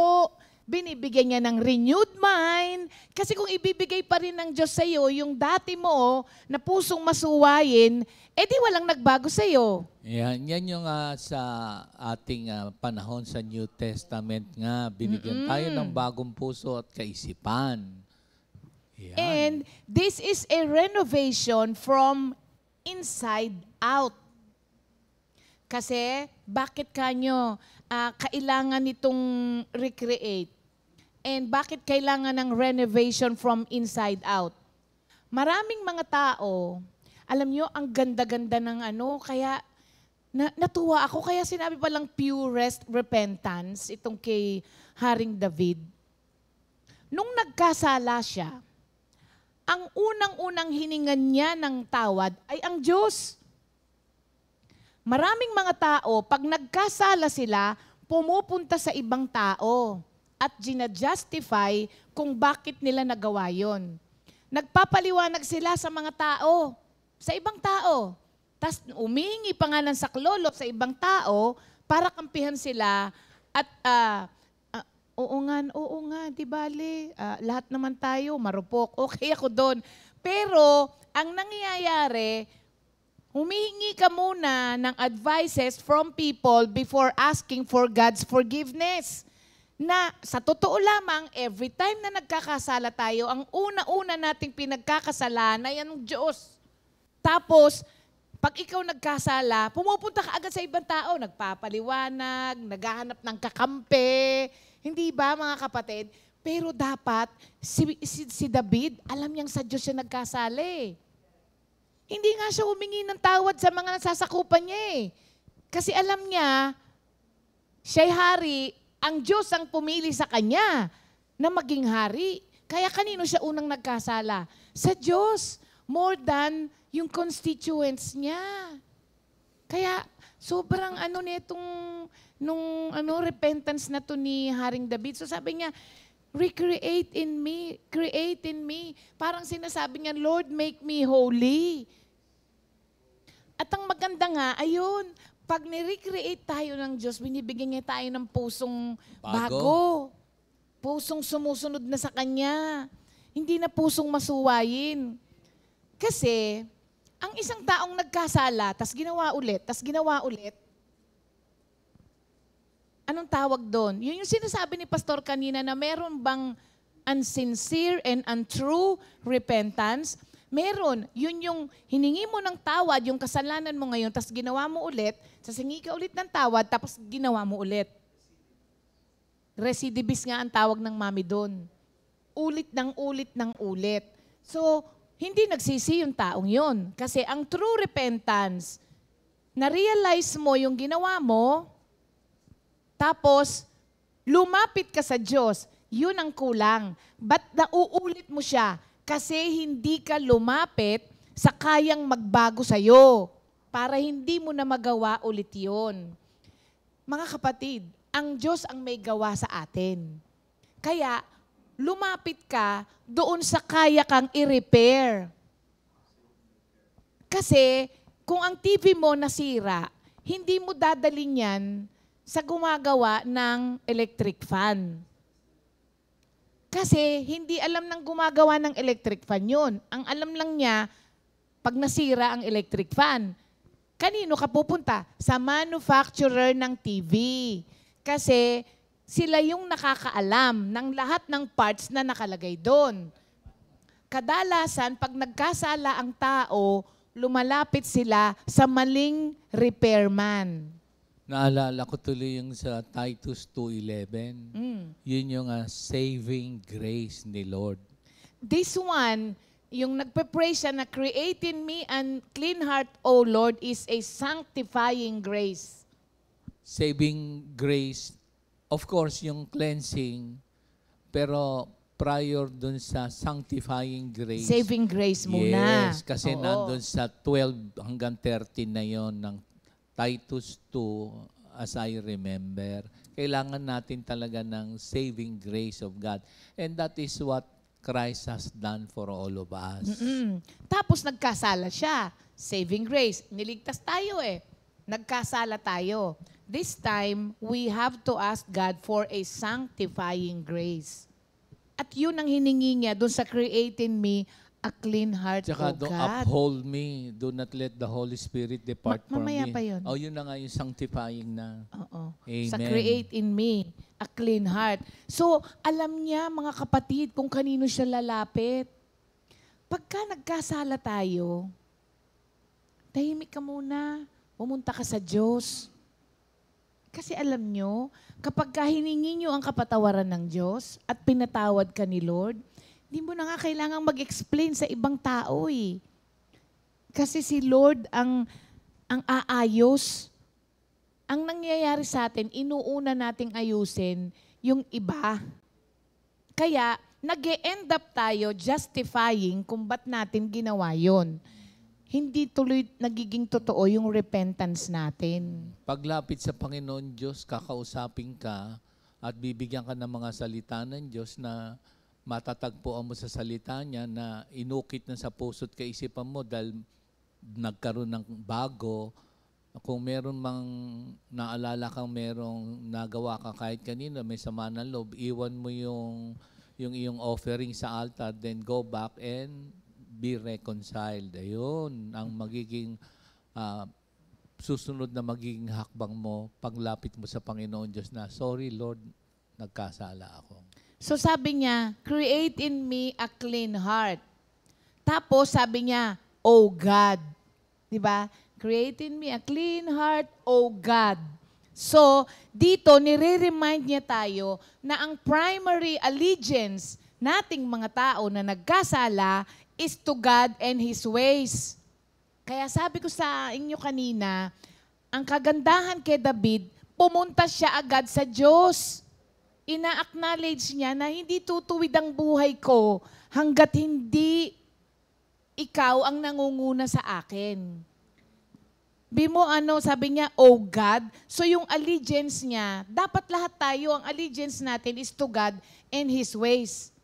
binibigyan niya ng renewed mind. Kasi kung ibibigay pa rin ng Diyos sa iyo yung dati mo na pusong masuwayin, di walang nagbago sa iyo. Yan yung sa ating panahon sa New Testament nga, binigyan tayo ng bagong puso at kaisipan. Yan. And this is a renovation from inside out. Kasi bakit kanyo kailangan itong recreate? And bakit kailangan ng renovation from inside out? Maraming mga tao, alam nyo, ang ganda-ganda ng kaya natuwa ako, kaya sinabi palang purest repentance, itong kay Haring David. Nung nagkasala siya, ang unang-unang hiningan niya ng tawad ay ang Diyos. Maraming mga tao, pag nagkasala sila, pumupunta sa ibang tao at ginajustify kung bakit nila nagawa yon. Nagpapaliwanag sila sa mga tao, sa ibang tao. Tapos umihingi pa nga ng saklolo sa ibang tao para kampihan sila at oo nga, di bale, lahat naman tayo, marupok, okay ako doon. Pero ang nangyayari, humihingi ka muna ng advices from people before asking for God's forgiveness. Na sa totoo lamang, every time na nagkakasala tayo, ang una-una nating pinagkakasalan ay ang Diyos. Tapos, pag ikaw nagkasala, pumupunta ka agad sa ibang tao, nagpapaliwanag, naghahanap ng kakampi. Hindi ba, mga kapatid? Pero dapat, si David, alam niyang sa Diyos siya nagkasala. Hindi nga siya humingi ng tawad sa mga nasasakupan niya eh. Kasi alam niya, siya'y hari, ang Diyos ang pumili sa kanya na maging hari. Kaya kanino siya unang nagkasala? Sa Diyos. More than yung constituents niya. Kaya sobrang repentance na to ni Haring David. So sabi niya, recreate in me, create in me. Parang sinasabi niya, Lord, make me holy. At ang maganda nga, ayun, pag ni-recreate tayo ng Diyos, binibigyan niya tayo ng pusong bago. Pusong sumusunod na sa Kanya. Hindi na pusong masuwayin. Kasi, ang isang taong nagkasala, tas ginawa ulit, anong tawag doon? Yun yung sinasabi ni Pastor kanina na meron bang unsincere and untrue repentance? Meron. Yun yung hiningi mo ng tawad, yung kasalanan mo ngayon, tas ginawa mo ulit, sasingi ka ulit ng tawad, tapos ginawa mo ulit. Recidivist nga ang tawag ng mami doon. Ulit ng ulit. So, hindi nagsisi yung taong yun. Kasi ang true repentance, na-realize mo yung ginawa mo, tapos lumapit ka sa Diyos, yun ang kulang. Ba't nauulit mo siya? Kasi hindi ka lumapit sa kayang magbago sa'yo para hindi mo na magawa ulit yun. Mga kapatid, ang Diyos ang may gawa sa atin. Kaya, lumapit ka doon sa kaya kang i-repair. Kasi, kung ang TV mo nasira, hindi mo dadalhin yan sa gumagawa ng electric fan. Kasi, hindi alam ng gumagawa ng electric fan yun. Ang alam lang niya, pag nasira ang electric fan, kanino ka pupunta? Sa manufacturer ng TV. Kasi, sila yung nakakaalam ng lahat ng parts na nakalagay doon. Kadalasan, pag nagkasala ang tao, lumalapit sila sa maling repairman. Naalala ko tuloy yung sa Titus 2:11. Yun yung saving grace ni Lord. This one, yung nagpe-pray siya na create in me a clean heart, O Lord, is a sanctifying grace. Saving grace, of course, yung cleansing, pero prior dun sa sanctifying grace. Saving grace muna. Yes, kasi Oo. nandun sa 12 hanggang 13 na yon ng Titus 2, as I remember. Kailangan natin talaga ng saving grace of God. And that is what Christ has done for all of us. Tapos nagkasala siya. Saving grace. Niligtas tayo eh. Nagkasala tayo. This time, we have to ask God for a sanctifying grace. At yun ang hiningi niya doon sa create in me a clean heart, Tsaka O God. uphold me. Do not let the Holy Spirit depart from me. Mamaya pa yun. Oh, yun na nga yung sanctifying na. Oo. Amen. Sa create in me a clean heart. So, alam niya, mga kapatid, kung kanino siya lalapit. Pagka nagkasala tayo, tahimik ka muna. Pumunta ka sa Diyos. Kasi alam nyo, kapag hiningi nyo ang kapatawaran ng Diyos at pinatawad ka ni Lord, hindi mo na nga kailangang mag-explain sa ibang tao eh. Kasi si Lord ang aayos ang nangyayari sa atin, inuuna nating ayusin yung iba. Kaya, nag-e-end up tayo justifying kung ba't natin ginawa yon. Hindi tuloy nagiging totoo yung repentance natin. Paglapit sa Panginoon Diyos, kakausapin ka at bibigyan ka ng mga salita ng Diyos na matatagpuan mo sa salita niya na inukit na sa puso't kaisipan mo dahil nagkaroon ng bago. Kung meron mang naalala kang merong nagawa ka kahit kanina, may sama ng loob, iwan mo yung iyong offering sa altar, then go back and be reconciled. Ayun, ang magiging susunod na magiging hakbang mo, paglapit mo sa Panginoon Diyos na, sorry Lord, nagkasala ako. So sabi niya, create in me a clean heart. Tapos sabi niya, O God. Diba? Create in me a clean heart, O God. So, dito, nire-remind niya tayo na ang primary allegiance nating mga tao na nagkasala is to God and His ways. Kaya sabi ko sa inyo kanina, ang kagandahan kay David, pumunta siya agad sa Diyos. Ina-acknowledge niya na hindi tutuwid ang buhay ko hanggat hindi ikaw ang nangunguna sa akin. Bimo sabi niya, Oh God. So yung allegiance niya, dapat lahat tayo, ang allegiance natin is to God and His ways.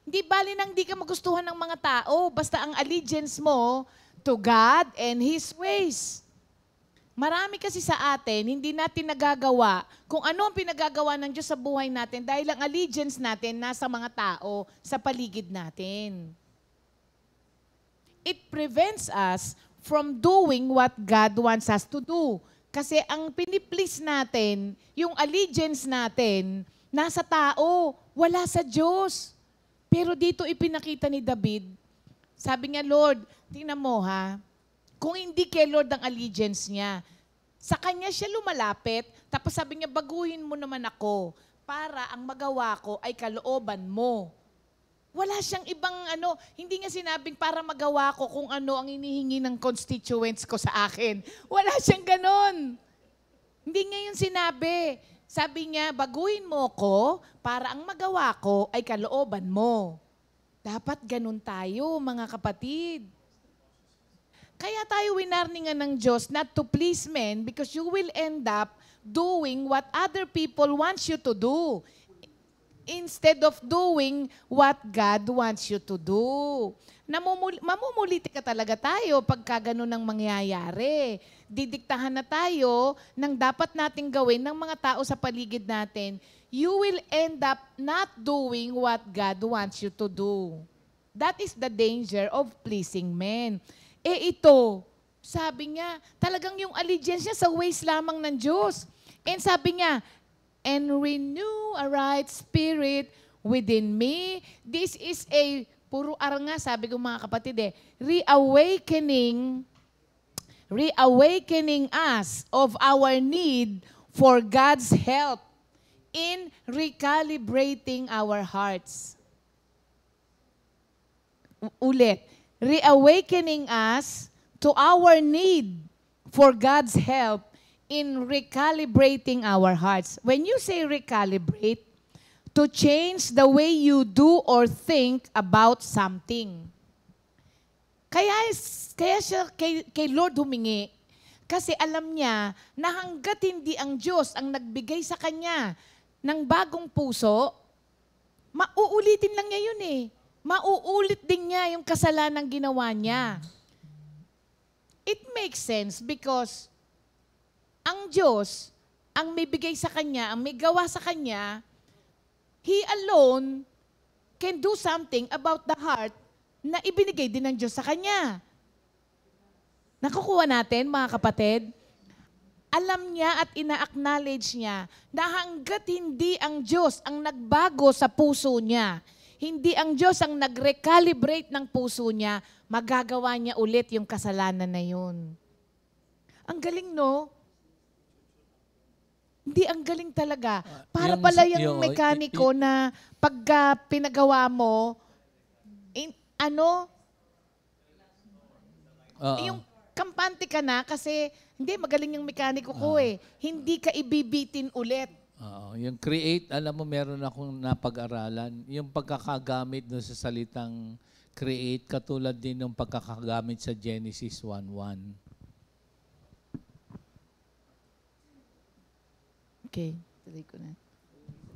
Hindi bali nang di ka magustuhan ng mga tao, basta ang allegiance mo to God and His ways. Marami kasi sa atin, hindi natin nagagawa kung ano ang pinagagawa ng Diyos sa buhay natin dahil ang allegiance natin nasa mga tao sa paligid natin. It prevents us from doing what God wants us to do. Kasi ang piniplease natin, yung allegiance natin, nasa tao, wala sa Diyos. Pero dito ipinakita ni David, sabi niya, Lord, tingnan mo ha, kung hindi kay Lord ang allegiance niya, sa Kanya siya lumalapit, tapos sabi niya, baguhin mo naman ako para ang magawa ko ay kalooban mo. Wala siyang ibang hindi nga sinabing para magawa ko kung ano ang inihingi ng constituents ko sa akin. Wala siyang ganon. Hindi nga yun sinabi. Sabi niya, baguhin mo ko para ang magawa ko ay kalooban mo. Dapat ganon tayo, mga kapatid. Kaya tayo winarningan ng Diyos not to please men because you will end up doing what other people want you to do instead of doing what God wants you to do. Mamumuliti ka talaga tayo pagka ganun ang mangyayari. Didiktahan na tayo ng dapat nating gawin ng mga tao sa paligid natin. You will end up not doing what God wants you to do. That is the danger of pleasing men. Ito, sabi niya, talagang yung allegiance niya sa ways lamang ng Diyos. And sabi niya, and renew a right spirit within me. This is a, puro nga, sabi ko mga kapatid reawakening us of our need for God's help in recalibrating our hearts. Ulit, reawakening us to our need for God's help in recalibrating our hearts. When you say recalibrate, to change the way you do or think about something. Kaya siya kay Lord humingi. Kasi alam niya na hanggat hindi ang Diyos ang nagbigay sa kanya ng bagong puso, mauulitin lang niya yun Mauulit din niya yung kasalanan ginawa niya. It makes sense because ang Diyos, ang may bigay sa Kanya, ang may gawa sa Kanya, He alone can do something about the heart na ibinigay din ng Diyos sa Kanya. Nakukuha natin, mga kapatid? Alam niya at ina-acknowledge niya na hanggat hindi ang Diyos ang nagbago sa puso niya, hindi ang Diyos ang nag-recalibrate ng puso niya, magagawa niya ulit yung kasalanan na yun. Ang galing, no? Hindi, ang galing talaga. Para pala yung mekaniko na pagka pinagawa mo, yung gumaganti ka na kasi, hindi, magaling yung mekaniko ko eh. Hindi ka ibibitin ulit. Yung create, alam mo, meron akong napag-aralan. Yung pagkakagamit doon sa salitang create, katulad din ng pagkakagamit sa Genesis 1:1. Okay, tuloy ko na.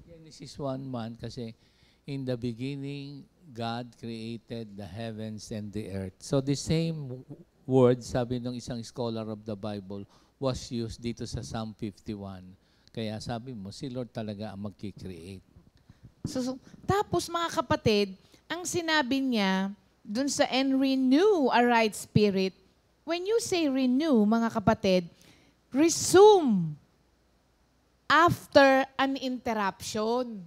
Genesis 1:1 kasi, in the beginning, God created the heavens and the earth. So the same word, sabi ng isang scholar of the Bible, was used dito sa Psalm 51. Kaya sabi mo, si Lord talaga ang magki-create. So, tapos mga kapatid, ang sinabi niya dun sa and renew a right spirit, when you say renew, mga kapatid, resume after an interruption.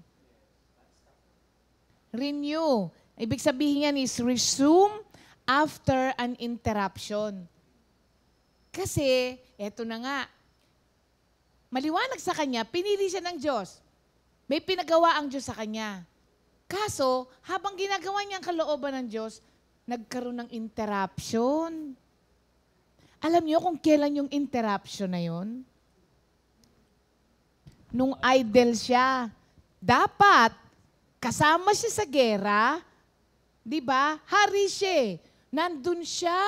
Renew. Ibig sabihin yan is resume after an interruption. Kasi, eto na nga, maliwanag sa kanya, pinili siya ng Diyos. May pinagawa ang Diyos sa kanya. Kaso, habang ginagawa niya ang kalooban ng Diyos, nagkaroon ng interruption. Alam niyo kung kailan yung interruption na yon? Nung idle siya. Dapat, kasama siya sa gera, di ba? Hari siya. Nandun siya.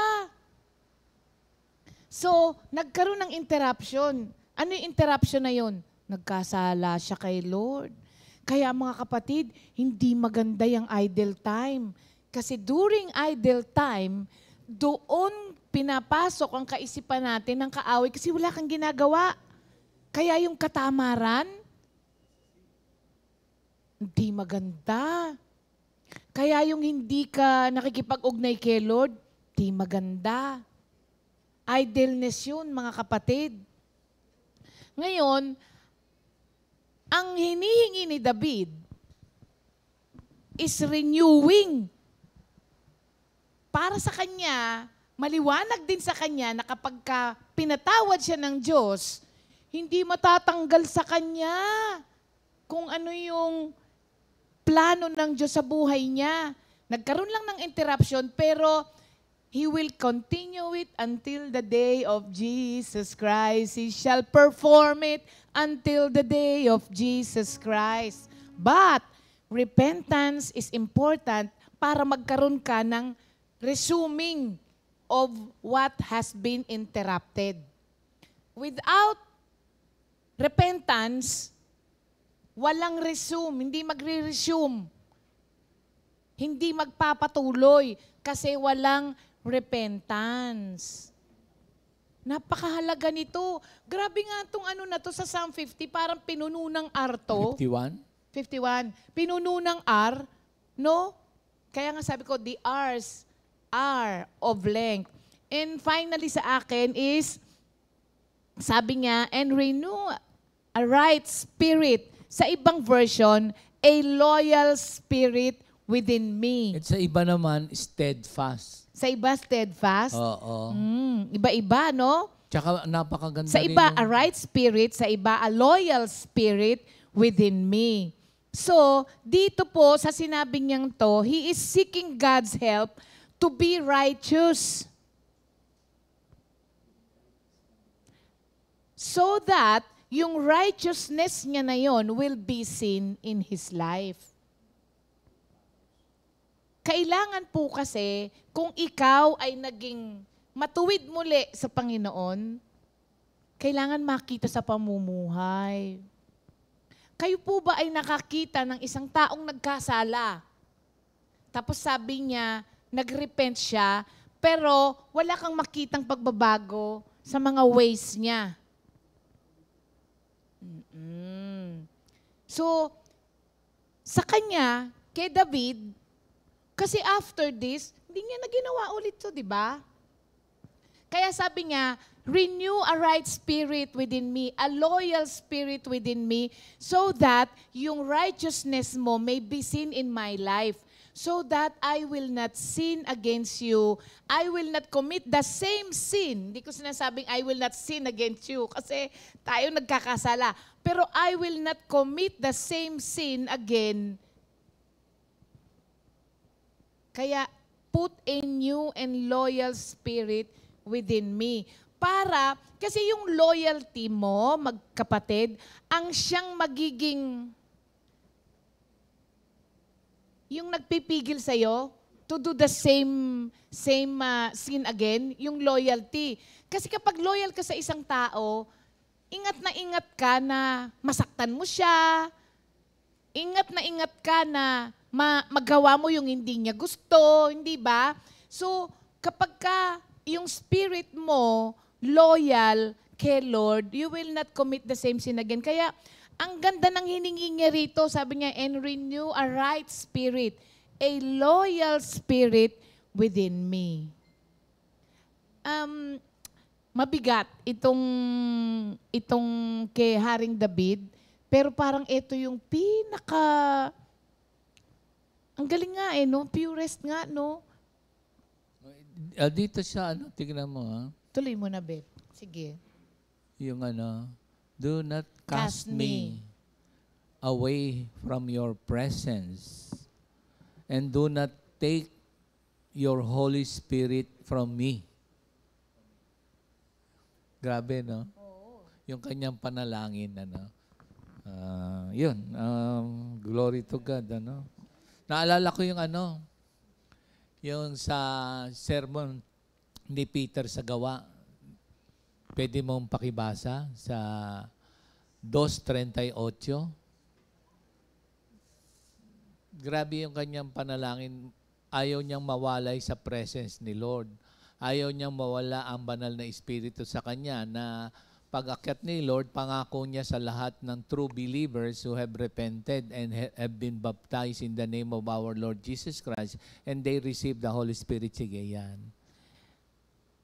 So, nagkaroon ng interruption. Ano yung interruption na yon? Nagkasala siya kay Lord. Kaya mga kapatid, hindi maganda yung idle time. Kasi during idle time, doon pinapasok ang kaisipan natin ng kaaway kasi wala kang ginagawa. Kaya yung katamaran, hindi maganda. Kaya yung hindi ka nakikipag-ugnay kay Lord, hindi maganda. Idleness yun, mga kapatid. Ngayon, ang hinihingi ni David is renewing. Para sa kanya, maliwanag din sa kanya na kapag pinatawad siya ng Diyos, hindi matatanggal sa kanya kung ano yung plano ng Diyos sa buhay niya. Nagkaroon lang ng interruption, pero He will continue it until the day of Jesus Christ. He shall perform it until the day of Jesus Christ. But, repentance is important para magkaroon ka ng resuming of what has been interrupted. Without repentance, walang resume, hindi magre-resume. Hindi magpapatuloy kasi walang repentance. Napakahalaga nito. Grabe nga itong ano na to sa Psalm 50, parang pinuno ng R to. 51? 51. Pinuno ng R, no? Kaya nga sabi ko, the R's are of length. And finally sa akin is, sabi niya, and renew a right spirit. Sa ibang version, a loyal spirit within me. At sa iba naman, steadfast. Sa iba, steadfast. Oo. Iba-iba, no? Tsaka napakaganda Sa rin iba, yung- a right spirit. Sa iba, a loyal spirit within me. So, dito po, sa sinabi niyang to, he is seeking God's help to be righteous. So that, yung righteousness niya na yon will be seen in his life. Kailangan po kasi, kung ikaw ay naging matuwid muli sa Panginoon, kailangan makita sa pamumuhay. Kayo po ba ay nakakita ng isang taong nagkasala? Tapos sabi niya, nag-repent siya, pero wala kang makitang pagbabago sa mga ways niya. So, sa kanya, kay David, kasi after this, hindi niya na ginawa ulit to, di ba? Kaya sabi niya, renew a right spirit within me, a loyal spirit within me, so that yung righteousness mo may be seen in my life, so that I will not sin against you. I will not commit the same sin. Hindi ko sinasabing I will not sin against you kasi tayo nagkakasala. Pero I will not commit the same sin again. Kaya put a new and loyal spirit within me. Para, kasi yung loyalty mo, magkapatid, ang siyang magiging, yung nagpipigil sa'yo to do the same sin again, yung loyalty. Kasi kapag loyal ka sa isang tao, ingat ka na masaktan mo siya, ingat ka na magawa mo yung hindi niya gusto, hindi ba? So, kapag ka yung spirit mo loyal kay Lord, you will not commit the same sin again. Kaya, ang ganda ng hiningi niya rito, sabi niya, and renew a right spirit, a loyal spirit within me. Mabigat itong kay Haring David, pero parang ito yung ang galing nga no? Purest nga, no? Dito siya, tignan mo Tuloy mo na, Beth. Sige. yung do not cast me away from your presence, and do not take your Holy Spirit from me. Grabe, no? Yung kanyang panalangin, yun, glory to God, Naalala ko yung yung sa sermon ni Peter sa Gawa. Pwede mong pakibasa sa 2:38. Grabe yung kanyang panalangin. Ayaw niyang mawalay sa presence ni Lord. Ayaw niyang mawala ang banal na Espiritu sa kanya na pag-akyat ni Lord, pangako niya sa lahat ng true believers who have repented and have been baptized in the name of our Lord Jesus Christ, and they receive the Holy Spirit. Sige yan.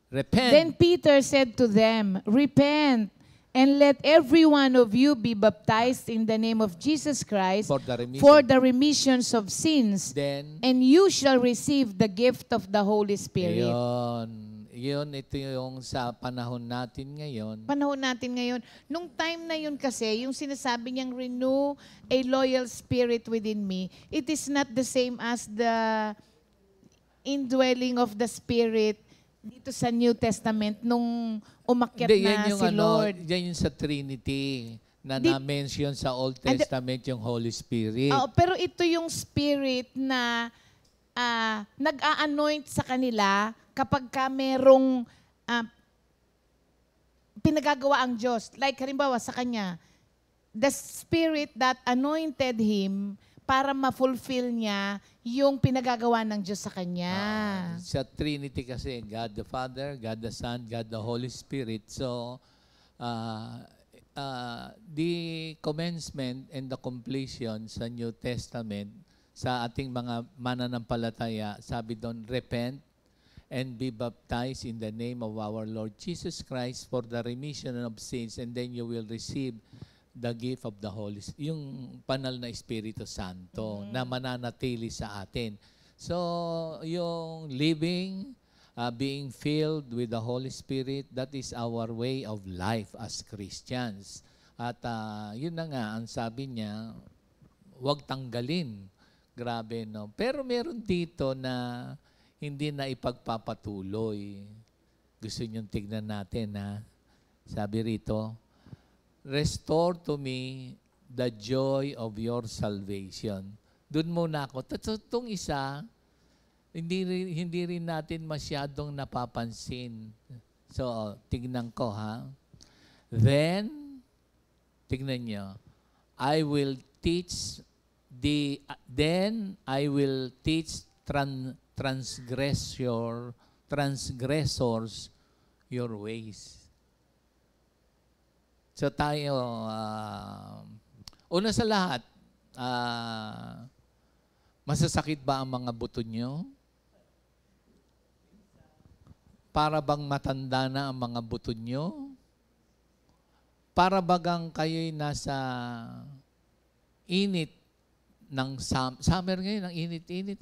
Repent. Then Peter said to them, repent, and let every one of you be baptized in the name of Jesus Christ for the remissions of sins, Then, and you shall receive the gift of the Holy Spirit. Yun, ito yung sa panahon natin ngayon. Nung time na yun kasi, yung sinasabi niyang renew a loyal spirit within me, it is not the same as the indwelling of the Spirit dito sa New Testament nung umakyat na yung si Lord. Yan yung sa Trinity na na-mention sa Old Testament yung Holy Spirit. Pero ito yung Spirit na nag-a-anoint sa kanila kapag ka merong pinagagawa ang Diyos. Like halimbawa sa kanya, the Spirit that anointed him para ma-fulfill niya yung pinagagawa ng Diyos sa kanya. Sa Trinity kasi, God the Father, God the Son, God the Holy Spirit. So, the commencement and the completion sa New Testament, sa ating mga mananampalataya, sabi doon, repent and be baptized in the name of our Lord Jesus Christ for the remission of sins, and then you will receive the gift of the Holy Spirit, yung banal na Espiritu Santo na mananatili sa atin. So, yung living, being filled with the Holy Spirit, that is our way of life as Christians. At yun na nga, ang sabi niya, huwag tanggalin. Grabe, no? Pero meron dito na hindi na ipagpapatuloy. Gusto niyong tignan natin, ha? Sabi rito, restore to me the joy of your salvation. Doon muna ako. Itong isa, hindi rin natin masyadong napapansin. So, tignan ko, ha? Then, tignan nyo, I will teach transgressors your ways. So tayo, una sa lahat, masasakit ba ang mga buto nyo? Para bang matanda na ang mga buto nyo? Para bagang kayo'y nasa init ng summer ngayon, ang init-init,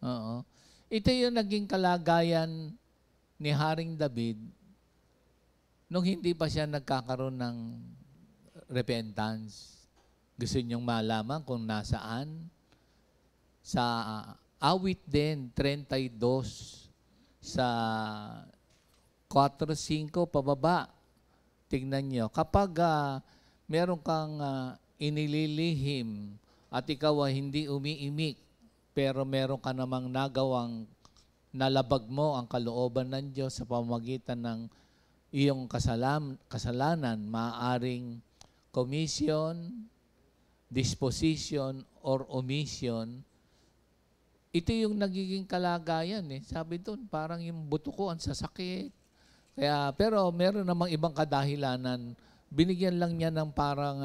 Oo. Ito yung naging kalagayan ni Haring David nung hindi pa siya nagkakaroon ng repentance. Gusto niyong malaman kung nasaan? Sa awit din, 32, sa 4:5 pababa. Tingnan nyo. Kapag meron kang inililihim at ikaw ay hindi umiimik, pero meron ka namang nagawang nalabag mo ang kalooban ng Diyos sa pamamagitan ng iyong kasalanan, maaaring commission, disposition, or omission, ito yung nagiging kalagayan. Sabi doon, parang yung buto ko ang sasakit. Pero meron namang ibang kadahilanan. Binigyan lang niya ng parang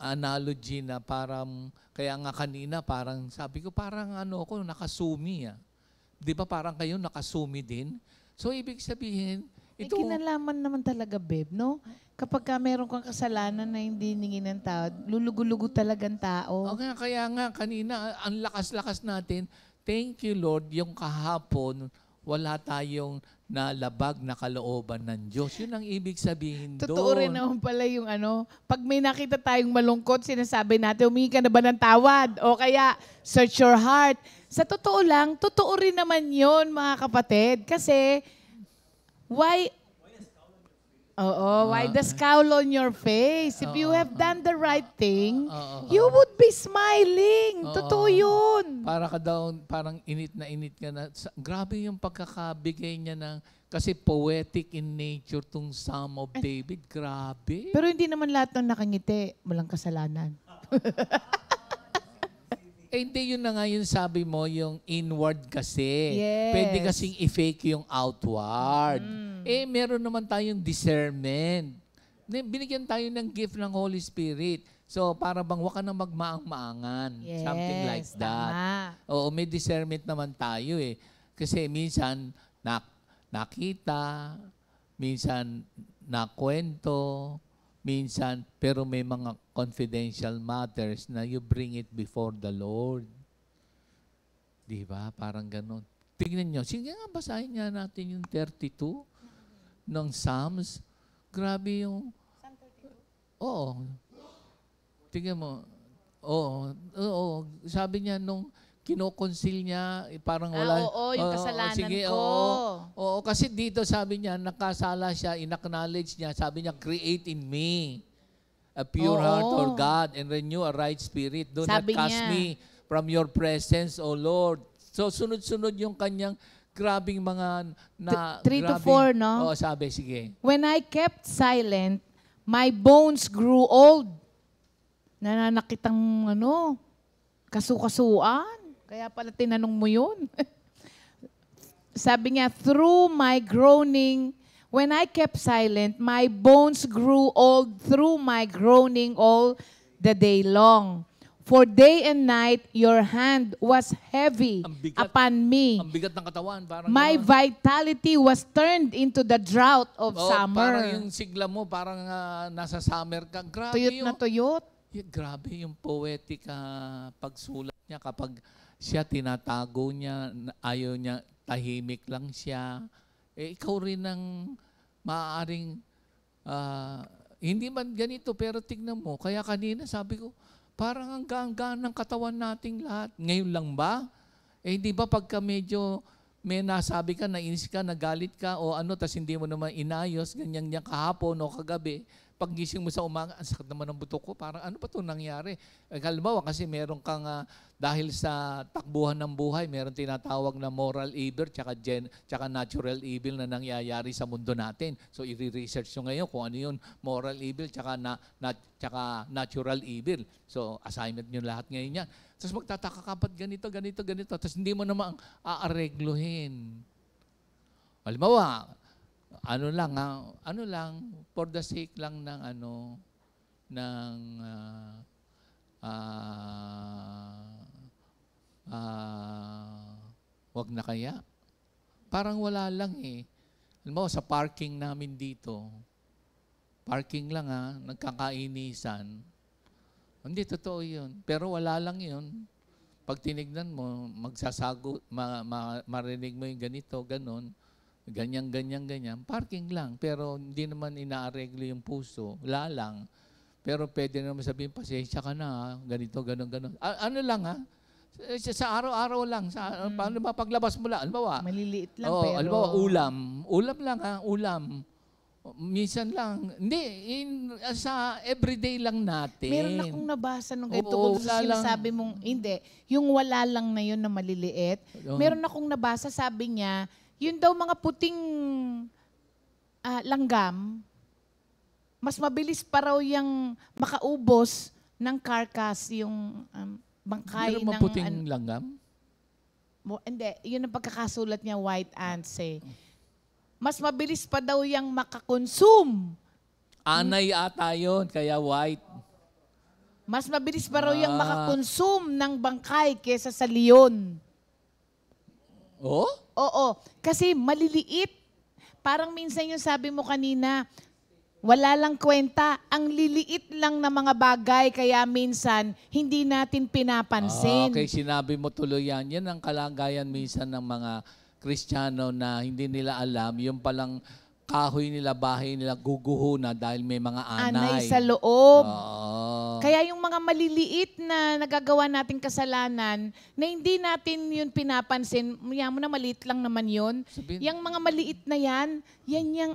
analogy na parang, kaya nga kanina parang sabi ko parang ako nakasumi. Di ba parang kayo nakasumi din? So ibig sabihin, May ito, kinalaman naman talaga, babe, no? Kapag ka meron kang kasalanan na hindi ningin ng tao, lulugo-lugo talagang tao. okay, kaya nga kanina, ang lakas-lakas natin, thank you Lord, yung kahapon, wala tayong nalabag na kalooban ng Diyos. Yun ang ibig sabihin doon. Totoo rin naman pala yung pag may nakita tayong malungkot, sinasabi natin, humingi ka na ba ng tawad? O kaya, search your heart. Sa totoo lang, totoo rin naman yun, mga kapatid. Kasi, why the scowl on your face? If you have done the right thing, you would be smiling. Totoo yun. Para ka daw, parang init ka na. Grabe yung pagkakabigay niya ng, kasi poetic in nature tong Psalm of David. Grabe. Pero hindi naman lahat ng nakangiti, walang kasalanan. Hindi, yun na nga yung sabi mo, yung inward kasi. Yes. Pwede kasing i-fake yung outward. Meron naman tayong discernment. Binigyan tayo ng gift ng Holy Spirit. So, para bang waka na magmaang-maangan. Yes, Something like that. tama. Oo, may discernment naman tayo Kasi minsan, nakita, minsan nakwento, minsan, pero may mga confidential matters na you bring it before the Lord. Di ba? Parang ganun. Tingnan nyo. Sige nga, basahin nga natin yung 32 ng Psalms. Grabe yung... Oo. Tingnan mo. Oo. Sabi niya nung kinokonsil niya, parang wala... yung kasalanan sige, ko. Oo, kasi dito sabi niya, nakasala siya, in-acknowledge niya, sabi niya, create in me a pure heart, O God, and renew a right spirit. Do Sabi not cast niya. me from your presence, O Lord. So, sunod-sunod yung kanyang grabing mga... 3 to 4, no? Oo, sabi, sige. When I kept silent, my bones grew old. Nananakitang kasukasuan. Kaya pala tinanong mo yun. Sabi niya, through my groaning, when I kept silent, my bones grew old through my groaning all the day long. For day and night, your hand was heavy Ang bigat. upon me. Ang bigat ng katawan. Parang My gano'n. vitality was turned into the drought of Oo, parang summer. yung sigla mo, parang nasa summer ka. Grabe Tuyot yung... na tuyot. Grabe yung poetic pagsulat niya kapag siya tinatago niya, ayaw niya, tahimik lang siya. Ikaw rin ang maaaring, hindi man ganito, pero tignan mo. Kaya kanina sabi ko, parang ang gaan ng katawan nating lahat. Ngayon lang ba? Hindi ba pagka medyo may nasabi ka, nainis ka, nagalit ka, o tas hindi mo naman inayos, ganyan kahapon o kagabi, paggising mo sa umaga, ang sakit naman ng buto ko, parang ano pa ito nangyari? Halimbawa, kasi meron kang, dahil sa takbuhan ng buhay, meron tinatawag na moral evil tsaka natural evil na nangyayari sa mundo natin. So, i-research nyo ngayon kung ano yun, moral evil tsaka natural evil. So, assignment nyo lahat ngayon yan. Tapos magtataka ka ba't ganito. Tapos hindi mo naman aaregluhin. Halimbawa, ano lang, for the sake lang ng wag na kaya. Parang wala lang Halimbawa, sa parking namin dito, parking lang nagkakainisan. Hindi, totoo yun. Pero wala lang yun. Pag tinignan mo, marinig mo yung ganito, ganon. Ganyan. Parking lang. Pero hindi naman inaareglo yung puso. Wala lang. Pero pwede naman sabihin, pasensya ka na, ganito, ganon. Ano lang Sa araw-araw lang. Paano ba paglabas mo lang? Halimbawa, Maliliit lang oo, pero... halimbawa, ulam. Ulam lang ulam. Minsan lang. Hindi, sa everyday lang natin. Meron akong nabasa nung ganito. Oo, Kung sa wala lang. sinasabi mong, hindi, yung wala lang na yun na maliliit. Oo. Meron akong nabasa, sabi niya, yun daw mga puting langgam, mas mabilis pa raw yung makaubos ng carcass, yung bangkay Meron ng... maputing langgam? Hindi, yun ang pagkakasulat niya, white ants eh. Mas mabilis pa daw yung makakonsume. Anay ata yun, kaya white. Mas mabilis pa raw yung makakonsume ng bangkay kesa sa leon. Oh? Oo, kasi maliliit. Parang minsan yung sabi mo kanina, wala lang kwenta. Ang liliit lang na mga bagay, kaya minsan hindi natin pinapansin. Okay, sinabi mo tuloy yan. Yan ang kalagayan minsan ng mga Kristiyano na hindi nila alam, yung palang kahoy nila, bahay nila, guguho na dahil may mga anay. Anay sa loob. Oo. Kaya yung mga maliliit na nagagawa nating kasalanan, na hindi natin yun pinapansin, maya mo na maliit lang naman yun. Yung mga maliit na yan yung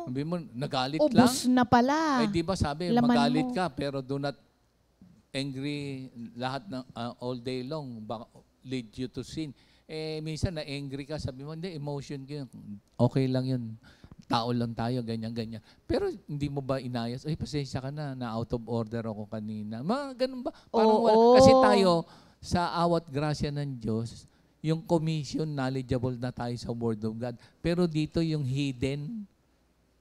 Sabi mo, nagalit ubos lang? na pala. Ay, di ba sabi, Laman magalit mo. ka, pero do not angry lahat ng all day long, baka lead you to sin. Minsan na-angry ka, sabi mo, hindi, emotion ko yun. Okay lang yun. Tao lang tayo, ganyan-ganyan. Pero hindi mo ba inayos? Ay, pasensya ka na out of order ako kanina. Mga ganun ba? Parang Oo. Kasi tayo, sa awat grasya ng Diyos, yung commission, knowledgeable na tayo sa Word of God. Pero dito yung hidden,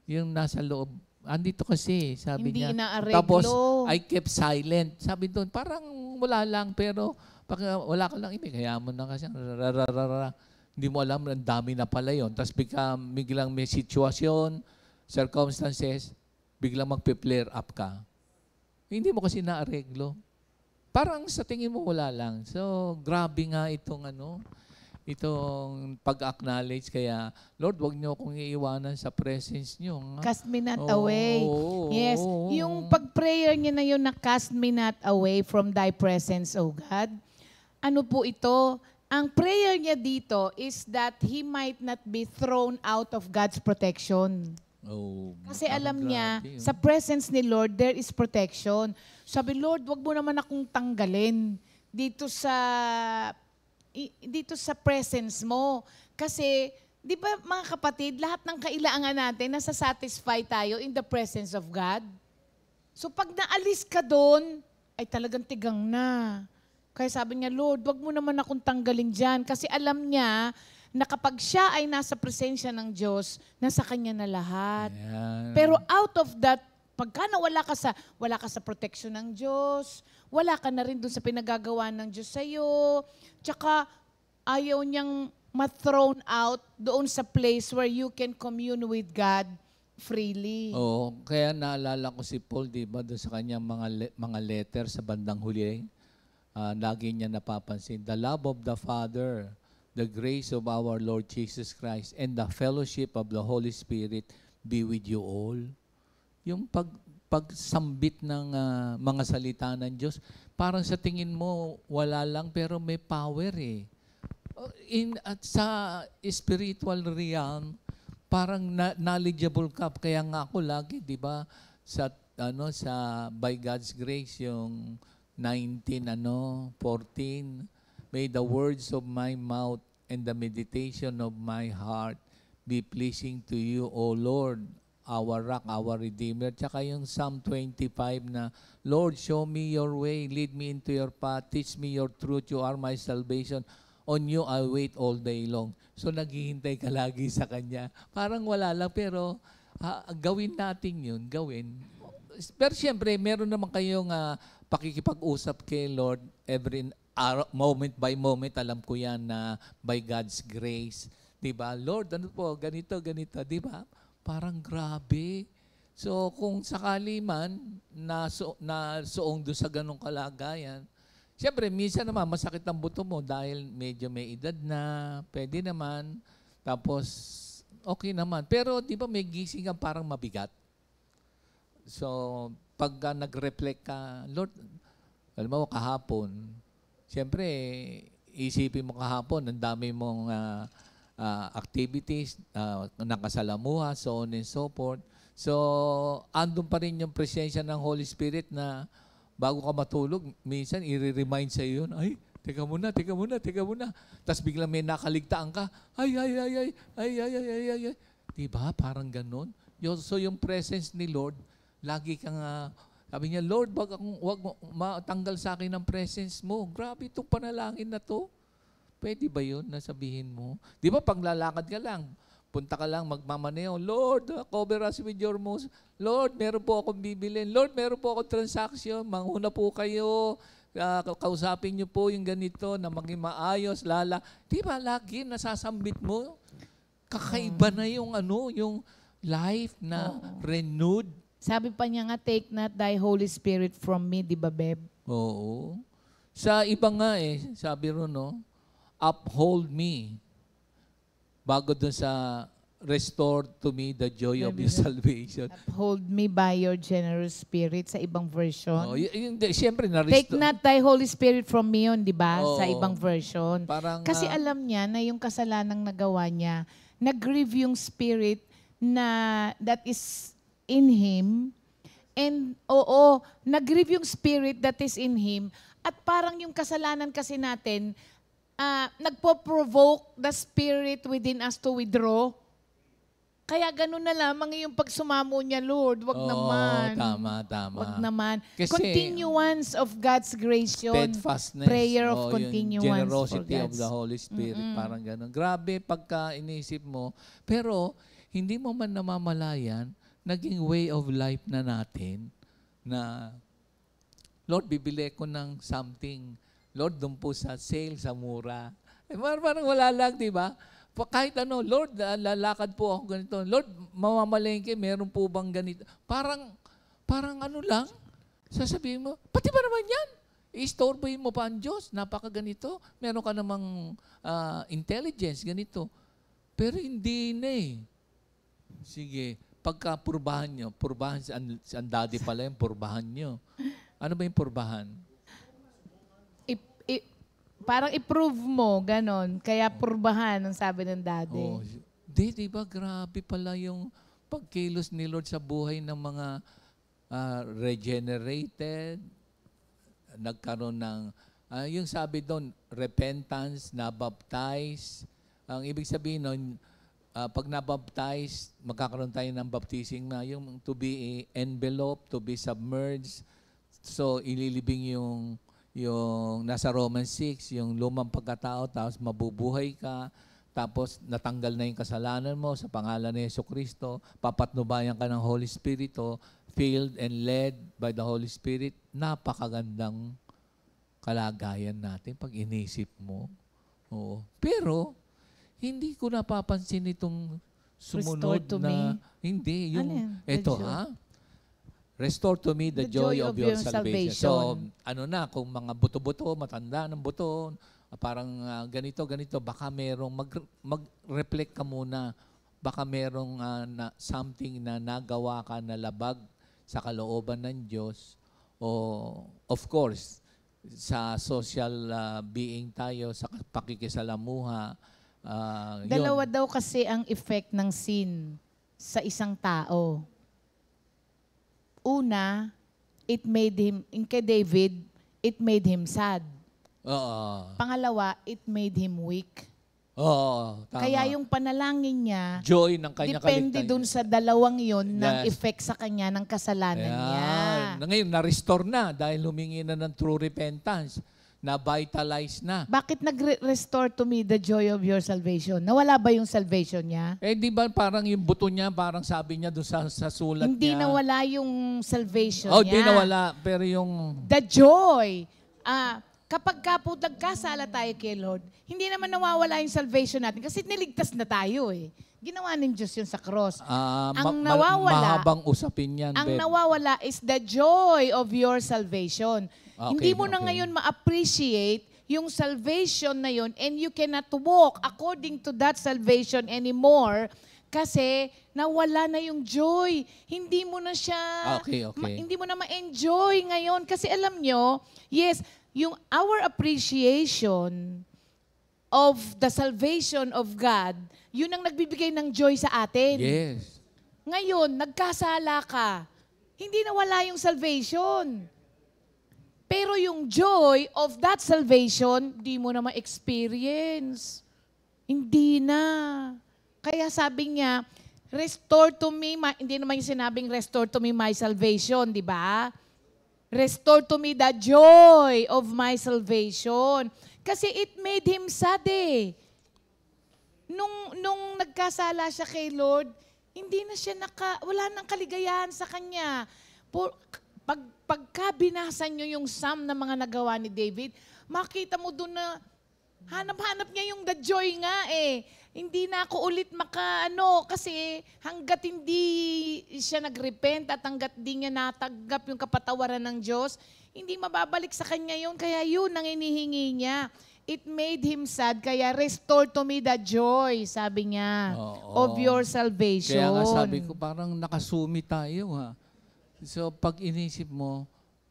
yung nasa loob, andito kasi, sabi Hindi niya. inaareglo. Tapos, I kept silent. Sabi doon, parang wala lang, pero pag wala ka lang, kaya mo na kasi, hindi mo alam, ang dami na pala yun. Tapos biglang may sitwasyon, circumstances, biglang magpe-flare up ka. Hindi mo kasi naareglo. Parang sa tingin mo wala lang. So, grabe nga itong itong pag-acknowledge. Kaya, Lord, wag niyo akong iiwanan sa presence niyo. Cast me not away. Yes. Yung pag-prayer niya na yun na cast me not away from thy presence, O God. Ano po ito? Ang prayer niya dito is that he might not be thrown out of God's protection. Kasi alam niya, sa presence ni Lord, there is protection. Sabi, Lord, wag mo naman akong tanggalin dito sa presence mo. Kasi, di ba mga kapatid, lahat ng kailangan natin, nasa-satisfy tayo in the presence of God. So pag naalis ka doon, ay talagang tigang na. Kaya sabi niya, Lord, wag mo naman akong tanggalin dyan. Kasi alam niya na kapag siya ay nasa presensya ng Diyos, nasa Kanya na lahat. Ayan. Pero out of that, pagka nawala ka sa protection ng Diyos, wala ka na rin dun sa pinagagawa ng Diyos sa'yo, tsaka ayaw niyang ma-thrown out doon sa place where you can commune with God freely. Oo, kaya naalala ko si Paul, di ba, doon sa kanyang mga letter sa bandang huli. Lagi niya napapansin, the love of the Father, the grace of our Lord Jesus Christ, and the fellowship of the Holy Spirit be with you all. Yung pagsambit ng mga salita ng Diyos, parang sa tingin mo, wala lang, pero may power eh. At sa spiritual realm, parang knowledgeable ka. Kaya nga ako lagi, di ba, sa by God's grace, yung 14, may the words of my mouth and the meditation of my heart be pleasing to you, O Lord, our rock, our redeemer. Tsaka yung Psalm 25 na, Lord, show me your way, lead me into your path, teach me your truth, you are my salvation. On you I wait all day long. So naghihintay ka lagi sa Kanya. Parang wala lang, pero gawin natin yun, gawin. Pero siyempre, meron naman kayong pakikipag-usap kay Lord every moment by moment. Alam ko yan na by God's grace. Diba? Lord, ano po, ganito, diba? Parang grabe. So, kung sakali man nasuong doon sa ganong kalagayan, siyempre, minsan naman masakit ang buto mo dahil medyo may edad na, pwede naman. Tapos, okay naman. Pero, di ba, may gising kang parang mabigat. So, pagka nag-reflect ka, Lord, alam mo, kahapon, siyempre, isipin mo kahapon, ang dami mong activities, nakasalamuha, so on and so forth. So, andun pa rin yung presensya ng Holy Spirit na bago ka matulog, minsan i-remind sa iyo, ay, teka muna. Tapos biglang may nakaligtaan ka, ay. Diba? Parang ganun. So, yung presence ni Lord, lagi kang, sabi niya, Lord, wag mo matanggal sa akin ang presence mo. Grabe itong panalangin na to. Pwede ba yun na sabihin mo? Di ba pag lalakad ka lang, punta ka lang, magmamaneo, Lord, cover us with your most. Lord, meron po akong bibilin. Lord, meron po akong transaction. Manguna po kayo. Kausapin niyo po yung ganito na maging maayos, lala. Di ba lagi nasasambit mo? Kakaiba na yung yung life na renewed. Sabi pa niya nga, take not thy Holy Spirit from me, di ba, Beb? Oo. Sa iba nga sabi ron, uphold me. Bago dun sa restore to me the joy of your salvation. Uphold me by your generous spirit sa ibang version. Siyempre, Take not thy Holy Spirit from me yun, di ba? Sa ibang version. Parang, Kasi alam niya na yung kasalanang nagawa niya, nag-grieve yung spirit na that is in him. And nag-grieve yung spirit that is in him. At parang yung kasalanan kasi natin, nagpo-provoke the spirit within us to withdraw. Kaya ganun na lamang yung pagsumamo niya, Lord. Wag naman. Tama. Wag naman. Kasi, continuance of God's grace yun. Steadfastness. Prayer of continuance generosity for of the Holy Spirit. Parang ganun. Grabe pagka inisip mo. Pero, hindi mo man namamalayan, naging way of life na natin na, Lord, bibili ko ng something. Lord, doon po sa sale, sa mura. Parang wala lang, di ba? Kahit Lord, lalakad po ako ganito. Lord, mamamalengke, meron po bang ganito? Parang lang, sasabihin mo, pati ba naman yan? I-storebohin mo pa ang Diyos, napaka-ganito. Meron ka namang intelligence, ganito. Pero hindi na Sige, pagka purbahan nyo, ang daddy pala yung purbahan nyo. Ano ba yung purbahan? Parang i-prove mo, ganon. Kaya purbahan, ang sabi ng daddy. Di ba grabe pala yung pagkilos ni Lord sa buhay ng mga regenerated, nagkaroon ng, yung sabi doon, repentance, nabaptize. Ang ibig sabihin nun, pag nabaptize, magkakaroon tayo ng baptizing na yung to be enveloped, to be submerged. So, ililibing yung nasa Romans 6, yung lumang pagkatao, tapos mabubuhay ka, tapos natanggal na yung kasalanan mo sa pangalan ni Jesucristo, papatnubayan ka ng Holy Spirit, filled and led by the Holy Spirit. Napakagandang kalagayan natin pag inisip mo. Pero, hindi ko napapansin itong sumunod to na, me. Hindi, yung, Ano yan? eto restore to me the joy of your salvation. So, kung mga buto-buto, matanda ng buto, parang ganito, baka merong, mag-reflect ka muna, baka merong something na nagawa ka na labag sa kalooban ng Diyos. O, of course, sa social being tayo, sa pakikisalamuha, Dalawa daw kasi ang effect ng sin sa isang tao. Una, it made him, kay David, it made him sad. Pangalawa, it made him weak. Tama. Kaya yung panalangin niya, joy ng kanya depende dun sa dalawang yon ng effect sa kanya ng kasalanan niya. Ngayon, na-restore na dahil humingi na ng true repentance. Na-vitalize na. Bakit nag-restore to me the joy of your salvation? Nawala ba yung salvation niya? Di ba parang yung buto niya, parang sabi niya doon sa sulat Hindi niya. nawala yung salvation niya. Hindi nawala, pero yung... The joy. Kapag nagkasala tayo kay Lord, hindi naman nawawala yung salvation natin kasi niligtas na tayo Ginawa ng Diyos yun sa cross. Ang nawawala, mahabang usapin yan. Ang nawawala is the joy of your salvation. Hindi mo na ngayon ma-appreciate yung salvation na yun and you cannot walk according to that salvation anymore kasi nawala na yung joy. Hindi mo na siya, hindi mo na ma-enjoy ngayon. Kasi alam nyo, yes, yung our appreciation of the salvation of God, yun ang nagbibigay ng joy sa atin. Yes. Ngayon, nagkasala ka, hindi nawala yung salvation. Pero yung joy of that salvation, di mo na ma-experience. Hindi na. Kaya sabi niya, restore to me, hindi naman yung sinabing restore to me my salvation, di ba? Restore to me the joy of my salvation. Kasi it made him sad eh. Nung nagkasala siya kay Lord, hindi na siya wala nang kaligayahan sa kanya. Pagka binasa nyo yung Psalm na mga nagawa ni David, makita mo doon na hanap-hanap niya yung the joy nga eh. Hindi na ako ulit kasi hanggat hindi siya nagrepent at hanggat di niya natanggap yung kapatawaran ng Diyos, hindi mababalik sa kanya yun. Kaya yun ang inihingi niya. It made him sad, kaya restore to me the joy, sabi niya, of your salvation. Kaya nga sabi ko, parang nakasumi tayo ha. So pag inisip mo,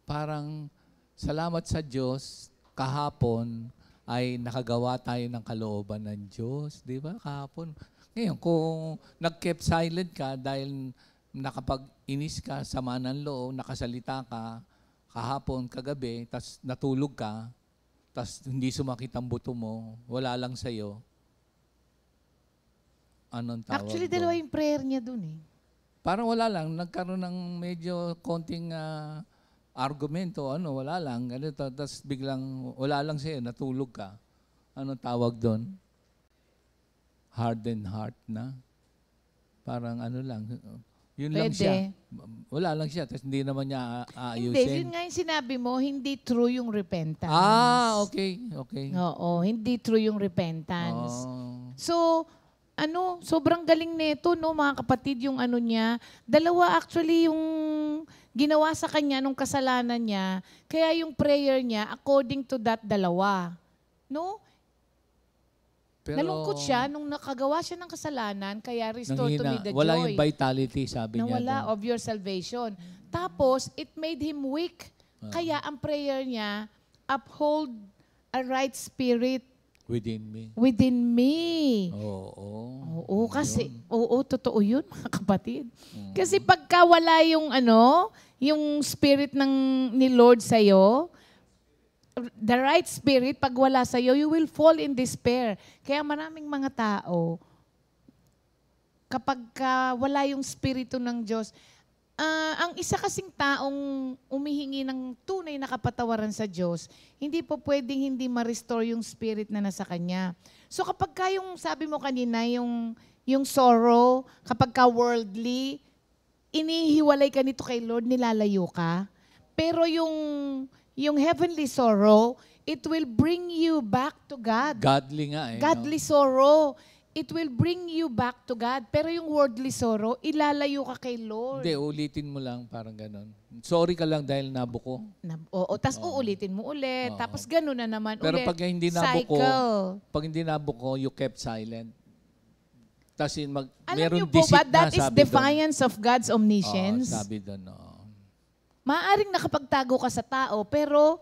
parang salamat sa Diyos, kahapon ay nakagawa tayo ng kalooban ng Diyos. Di ba? Kahapon. Ngayon, kung nag-kept silent ka dahil nakapag-inis ka, sama ng loob, nakasalita ka, kahapon, kagabi, tas natulog ka, tas hindi sumakit ang buto mo, wala lang sa'yo, anong tawag Actually, doon? dalawa yung prayer niya dun eh. Parang wala lang, nagkaroon ng medyo konting argumento, wala lang, ganito, tas biglang wala lang sa'yo, natulog ka. Anong tawag doon? Hardened heart na. Parang lang, yun lang siya. Wala lang siya, tapos hindi naman niya aayusin. Hindi, yun nga yung sinabi mo, hindi true yung repentance. Okay. Oo, hindi true yung repentance. Oh. So, sobrang galing nito, no, mga kapatid, yung niya. Dalawa actually yung ginawa sa kanya nung kasalanan niya. Kaya yung prayer niya, according to that dalawa. No? Pero, nalungkot siya nung nakagawa siya ng kasalanan, kaya restore to me the wala joy. yung vitality, sabi niya. Nawala doon. of your salvation. Tapos, it made him weak. Kaya ang prayer niya, uphold a right spirit Within me. within me. Oo, kasi, totoo yun, mga kapatid. Kasi pagka wala yung yung spirit ni Lord sa'yo, the right spirit, pag wala sa'yo, you will fall in despair. Kaya maraming mga tao, kapag wala yung spirito ng Diyos, ang isa kasing taong umihingi ng tunay na kapatawaran sa Diyos, hindi po pwedeng hindi ma-restore yung spirit na nasa kanya. So kapag yung sabi mo kanina, yung sorrow, kapag worldly, inihiwalay ka nito kay Lord, nilalayo ka. Pero yung heavenly sorrow, it will bring you back to God. Godly nga eh. Godly sorrow. It will bring you back to God. Pero yung worldly sorrow, ilalayo ka kay Lord. Hindi, ulitin mo lang, parang ganon. Sorry ka lang dahil nabuko. Tapos uulitin mo ulit. Tapos gano'n na naman Pero ulit. pag hindi nabuko, Cycle. you kept silent. Tapos Alam meron niyo po ba, deceit that na, is sabi defiance of God's doon. omniscience. Sabi doon, Maaring nakapagtago ka sa tao, pero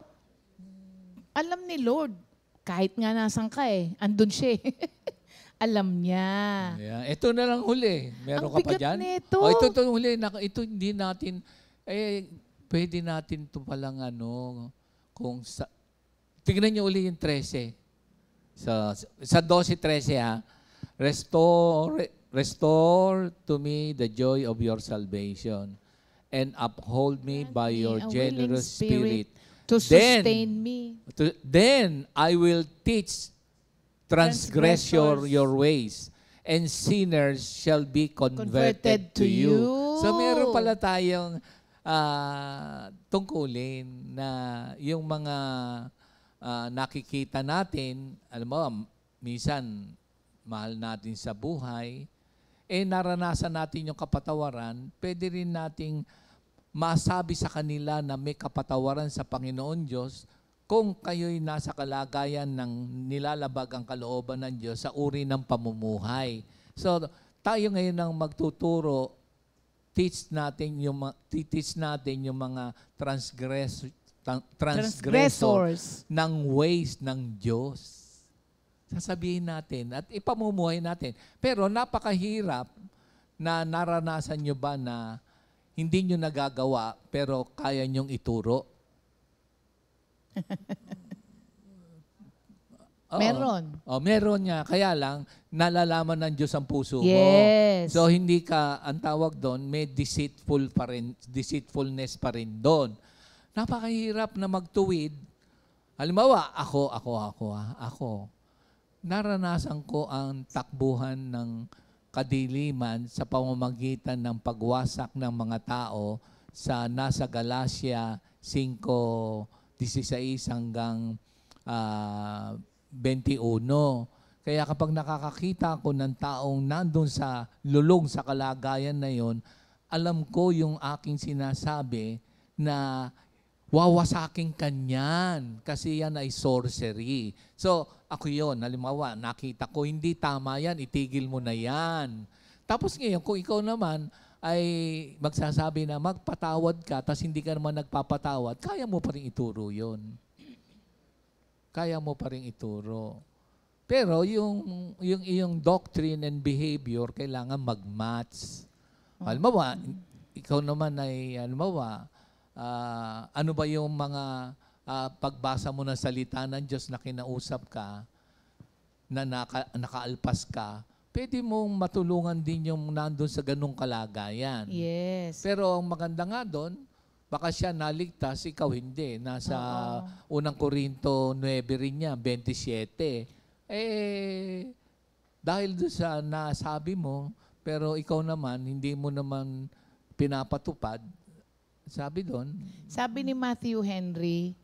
alam ni Lord, kahit nga nasan ka andun siya Alam niya. Yeah. Ito na lang huli. Meron Ang ka pa bigat dyan? nito. Ito huli. Ito hindi natin, pwede natin ito palang tignan niyo uli yung 13. Sa 12-13 ha. Restore to me the joy of your salvation and uphold me by your a generous willing spirit spirit. to sustain me. Then I will teach transgress your ways, and sinners shall be converted to you. So meron pala tayong tungkulin na yung mga nakikita natin, alam mo, minsan mahal natin sa buhay, naranasan natin yung kapatawaran, pwede rin nating masabi sa kanila na may kapatawaran sa Panginoon Diyos kung kayo'y nasa kalagayan ng nilalabag ang kalooban ng Diyos sa uri ng pamumuhay. So, tayo ngayon ang teach natin yung mga Transgressors. ng ways ng Diyos. Sasabihin natin at ipamumuhay natin. Pero napakahirap na naranasan nyo ba na hindi nyo nagagawa pero kaya nyong ituro? Oo. Meron. Meron nga. Kaya lang, nalalaman ng Diyos ang puso mo. Yes. So, hindi ka, ang tawag doon, may deceitfulness pa rin doon. Napakahirap na magtuwid. Halimbawa, ako. Naranasan ko ang takbuhan ng kadiliman sa pamamagitan ng pagwasak ng mga tao sa nasa Galacia 5:16 hanggang 21. Kaya kapag nakakakita ako ng taong nandun sa lulong sa kalagayan na yon, alam ko yung aking sinasabi na wawasaking kanyan kasi yan ay sorcery. So, ako yon, halimbawa, nakita ko, hindi tama yan, itigil mo na yan. Tapos ngayon, kung ikaw naman ay magsasabi na magpatawad ka, tapos hindi ka naman nagpapatawad, kaya mo pa rin ituro yon. Kaya mo pa rin ituro. Pero yung iyong doctrine and behavior, kailangan mag-match. Halimbawa, ikaw naman ay, halimbawa, ano ba yung mga pagbasa mo ng salita ng Diyos na kinausap ka, na nakaalpas ka, pwede mong matulungan din yung nandun sa ganung kalagayan. Yes. Pero ang maganda nga doon, baka siya naligtas, ikaw hindi. Nasa unang Korinto 9 rin niya, 27. Dahil doon sa nasabi mo, pero ikaw naman, hindi mo naman pinapatupad, sabi doon. Sabi ni Matthew Henry,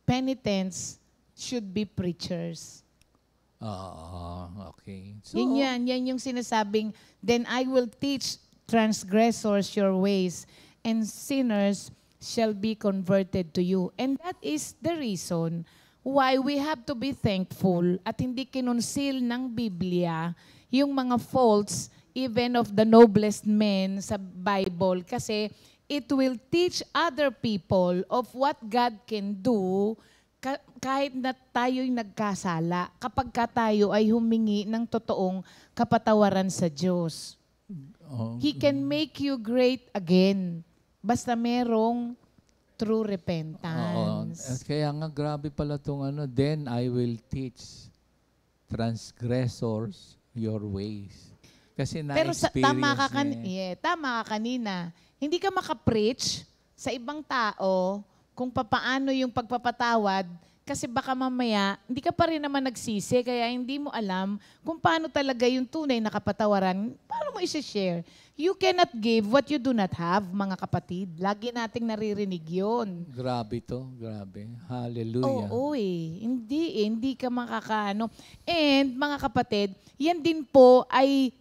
penitents should be preachers. Okay. So, Yan yung sinasabing, then I will teach transgressors your ways, and sinners shall be converted to you. And that is the reason why we have to be thankful at hindi kinonsil ng Biblia yung mga faults even of the noblest men sa Bible, kasi it will teach other people of what God can do kahit na tayo'y nagkasala, kapag ka tayo ay humingi ng totoong kapatawaran sa Diyos. He can make you great again. Basta merong true repentance. Kaya nga grabe pala itong then I will teach transgressors your ways. Kasi Pero na-experience tama ka kanina. Hindi ka makapreach sa ibang tao kung papaano yung pagpapatawad, kasi baka mamaya hindi ka pa rin naman nagsisi, kaya hindi mo alam kung paano talaga yung tunay na kapatawaran. Paano mo i-share? You cannot give what you do not have, mga kapatid. Lagi nating naririnig yun. Grabe to, grabe. Hallelujah. Oo hindi ka makakaano. And mga kapatid, yan din po ay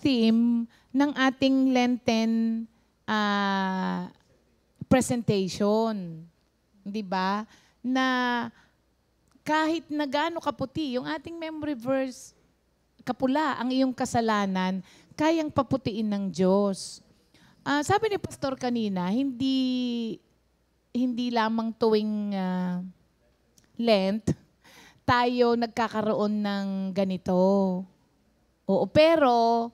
theme ng ating Lenten presentation. 'Di ba? Na kahit na gaano kaputi yung ating memory verse, kapula ang iyong kasalanan, kayang paputiin ng Diyos. Sabi ni Pastor kanina, hindi lamang tuwing Lent tayo nagkakaroon ng ganito. Oo, pero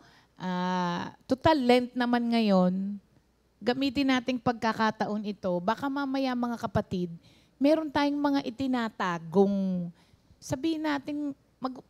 total Lent naman ngayon, gamitin nating pagkakataon ito. Baka mamaya mga kapatid, meron tayong mga itinatagong. Sabihin natin,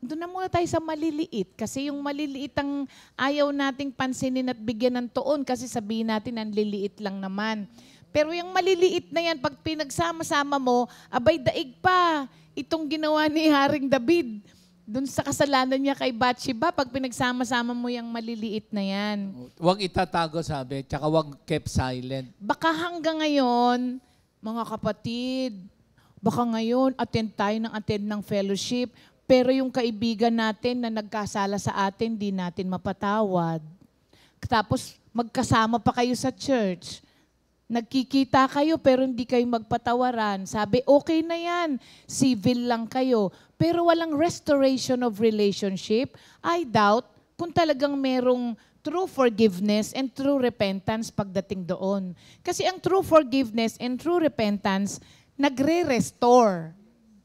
doon na muna tayo sa maliliit. Kasi yung maliliit ang ayaw nating pansinin at bigyan ng tuon. Kasi sabihin natin, ang liliit lang naman. Pero yung maliliit na yan, pag pinagsama-sama mo, abay daig pa. Itong ginawa ni Haring David. Doon sa kasalanan niya kay Bathsheba, pag pinagsama-sama mo yung maliliit na yan. Huwag itatago, sabi, tsaka huwag kept silent. Baka hanggang ngayon, mga kapatid, baka ngayon attend ng fellowship, pero yung kaibigan natin na nagkasala sa atin, di natin mapatawad. Tapos magkasama pa kayo sa church. Nagkikita kayo pero hindi kayo magpatawaran. Sabi, okay na yan. Civil lang kayo. Pero walang restoration of relationship. I doubt kung talagang merong true forgiveness and true repentance pagdating doon. Kasi ang true forgiveness and true repentance, nagre-restore.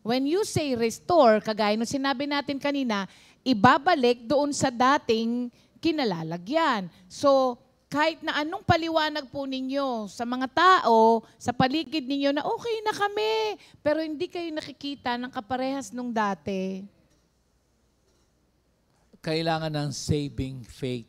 When you say restore, kagaya nung sinabi natin kanina, ibabalik doon sa dating kinalalagyan. So, kahit na anong paliwanag po ninyo sa mga tao, sa paligid ninyo na okay na kami, pero hindi kayo nakikita ng kaparehas nung dati. Kailangan ng saving faith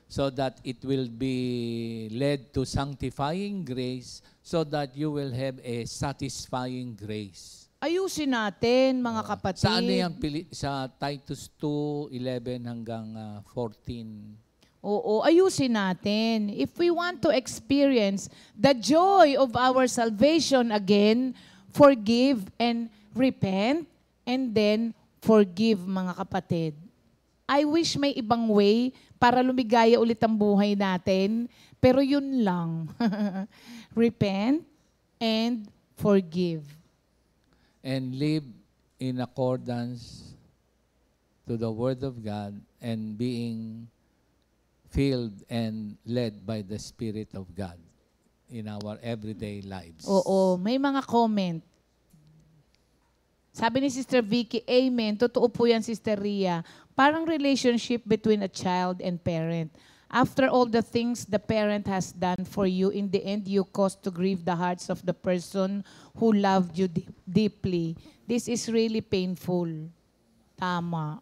so that it will be led to sanctifying grace so that you will have a satisfying grace. Ayusin natin, mga kapatid. Sa ano yung sa Titus 2:11 hanggang 14? Oo, ayusin natin. If we want to experience the joy of our salvation again, forgive and repent, and then forgive, mga kapatid. I wish may ibang way para lumigaya ulit ang buhay natin, pero yun lang. Repent and forgive. And live in accordance to the Word of God and being filled and led by the Spirit of God in our everyday lives. Oo, may mga comment. Sabi ni Sister Vicky, amen. Totoo po yan, Sister Ria. Parang relationship between a child and parent. After all the things the parent has done for you, in the end, you cause to grieve the hearts of the person who loved you deeply. This is really painful. Tama.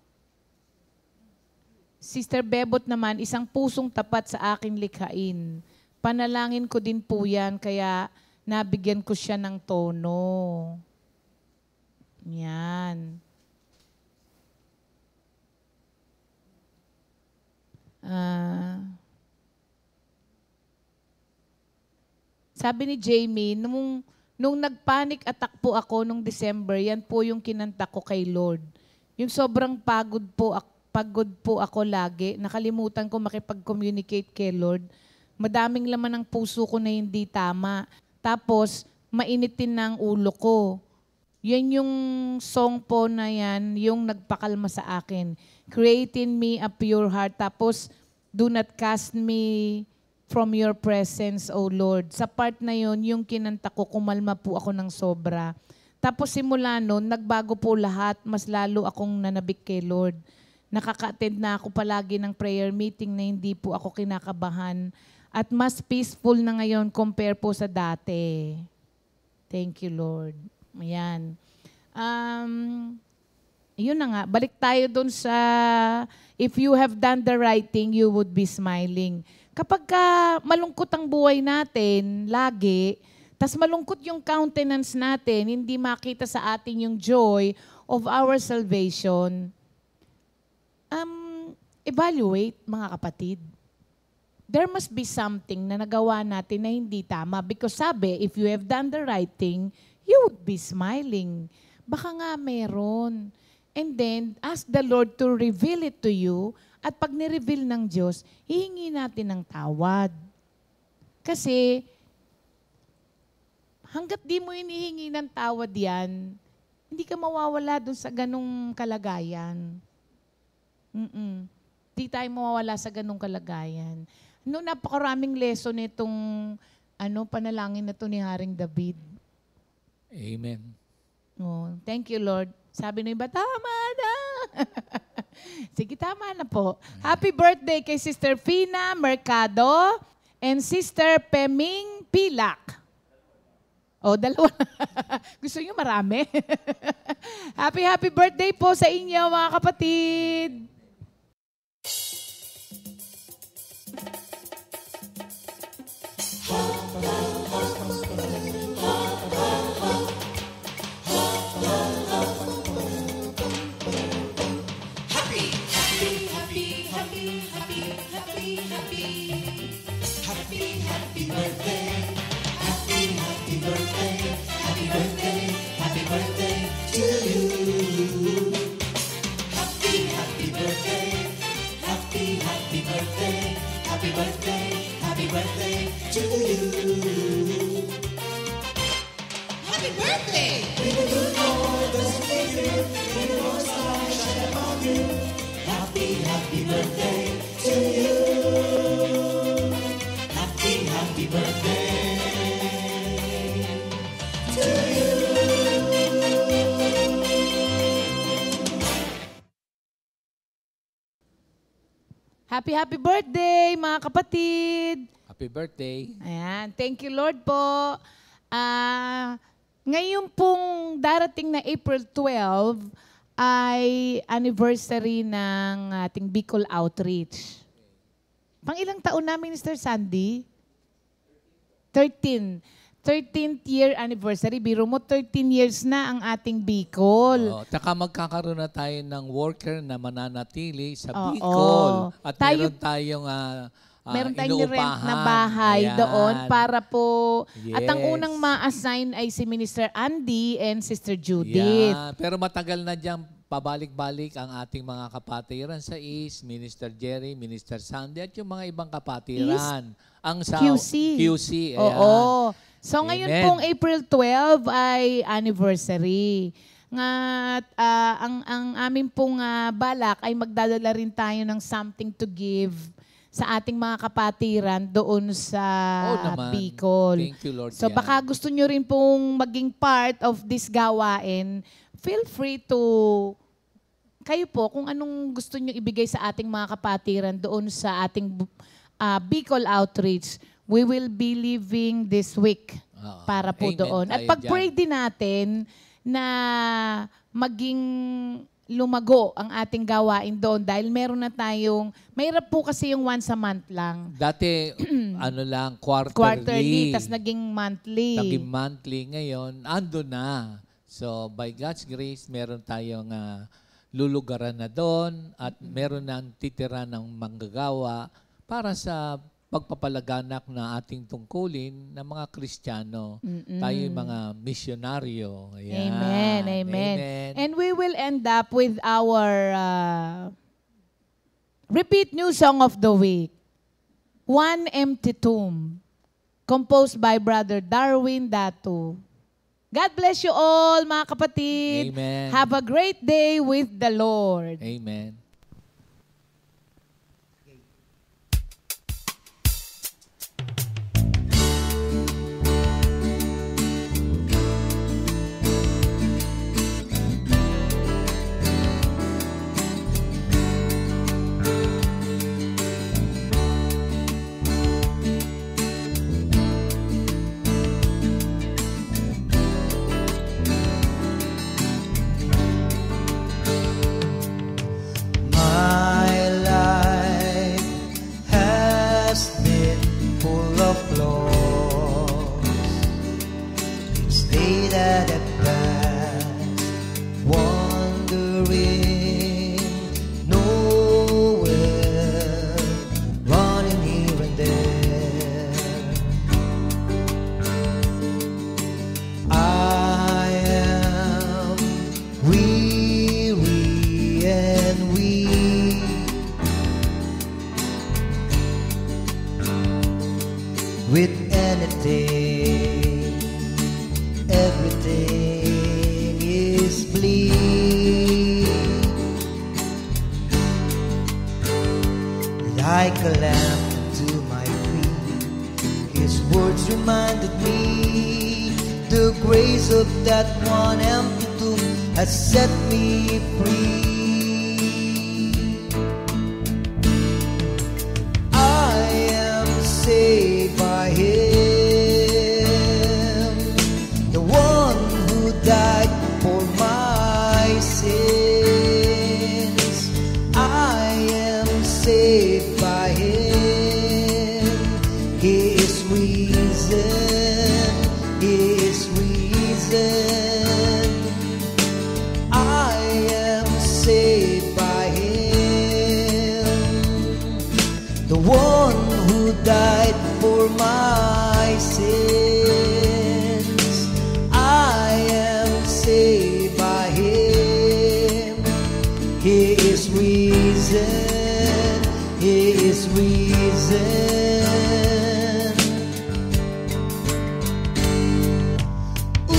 Sister Bebot naman, isang pusong tapat sa aking likhain. Panalangin ko din po yan, kaya nabigyan ko siya ng tono. Yan. Sabi ni Jamie, nung nag-panic attack po ako nung December, yan po yung kinanta ko kay Lord. Yung sobrang pagod po ako lagi. Nakalimutan ko makipag-communicate kay Lord. Madaming laman ng puso ko na hindi tama. Tapos, mainitin na ang ulo ko. Yan yung song po na yan, yung nagpakalma sa akin. Create in me a pure heart. Tapos, do not cast me from your presence, O Lord. Sa part na yun, yung kinanta ko, kumalma po ako ng sobra. Tapos simula nun, nagbago po lahat. Mas lalo akong nanabik kay Lord. Nakaka-attend na ako palagi ng prayer meeting na hindi po ako kinakabahan. At mas peaceful na ngayon compare po sa dati. Thank you, Lord. Ayan. Yun na nga, balik tayo dun sa if you have done the right thing, you would be smiling. Kapag malungkot ang buhay natin, lagi, tas malungkot yung countenance natin, hindi makita sa atin yung joy of our salvation, evaluate, mga kapatid. There must be something na nagawa natin na hindi tama. Because sabi, if you have done the right thing, you would be smiling. Baka nga meron. And then, ask the Lord to reveal it to you. At pag ni-reveal ng Diyos, hihingi natin ng tawad. Kasi, hanggat di mo hinihingi ng tawad yan, hindi ka mawawala dun sa ganung kalagayan. Di tayo mawawala sa ganung kalagayan. No, napakaraming lesson nitong panalangin na to ni Haring David. Amen. Oh, thank you, Lord. Sabi ng iba, tama na. Sige, tama na po. Happy birthday kay Sister Fina Mercado and Sister Peming Pilak. Oh, dalawa. Gusto niyo marami? Happy birthday po sa inyo, mga kapatid. To you. Happy birthday, mga kapatid! Happy birthday. Ayan. Thank you, Lord po. Ngayon pong darating na April 12 ay anniversary ng ating Bicol Outreach. Pang ilang taon na, Minister Sandy? 13th year anniversary. Biro mo, 13 years na ang ating Bicol. Tsaka magkakaroon na tayo ng worker na mananatili sa Oo. Bicol. At Tayo- meron tayong Meron tayong rent inuupahan. na bahay Ayan. doon para po. At ang Yes. unang ma-assign ay si Minister Andy and Sister Judith. Yeah. Pero matagal na dyan pabalik-balik ang ating mga kapatiran sa East, Minister Jerry, Minister Sandy, at yung mga ibang kapatiran. Ang sa QC. Ayan. Oo. So ngayon Amen. pong April 12 ay anniversary. Ang aming pong balak ay magdadala rin tayo ng something to give sa ating mga kapatiran doon sa naman. Bicol. Thank you, Lord. So yan. baka gusto nyo rin pong maging part of this gawain, feel free to, kayo po, kung anong gusto nyo ibigay sa ating mga kapatiran doon sa ating Bicol Outreach, we will be leaving this week para po Amen doon. At tayo pag-pray din natin na maging lumago ang ating gawain doon dahil meron na tayong, mahirap po kasi yung once a month lang. Dati, quarterly. Quarterly, tas naging monthly. Naging monthly ngayon, ando na. So, by God's grace, meron tayong lulugaran na doon at meron nang titira ng manggagawa para sa pagpapalaganap na ating tungkulin ng mga Kristiyano. Tayo yung mga misyonaryo. Ayan. Amen. And we will end up with our repeat new song of the week, One Empty Tomb, composed by Brother Darwin Datu. God bless you all, mga kapatid. Amen. Have a great day with the Lord. Amen. My life has been full of flaws. Each day that I pass, wandering nowhere, running here and there. I am weary and weak. With anything, everything is bleak. Like a lamp to my feet, His words reminded me the grace of that one empty tomb has set me free. I am saved by Him, the one who died for my sins. I am saved by Him. He is risen. He is risen. I am saved by Him, the one who died for my sins. I am saved by Him. He is risen. He is risen. Ooh.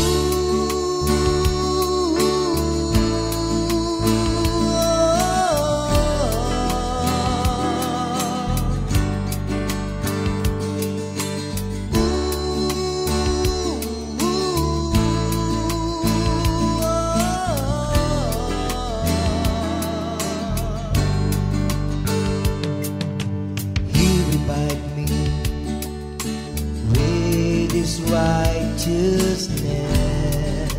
righteousness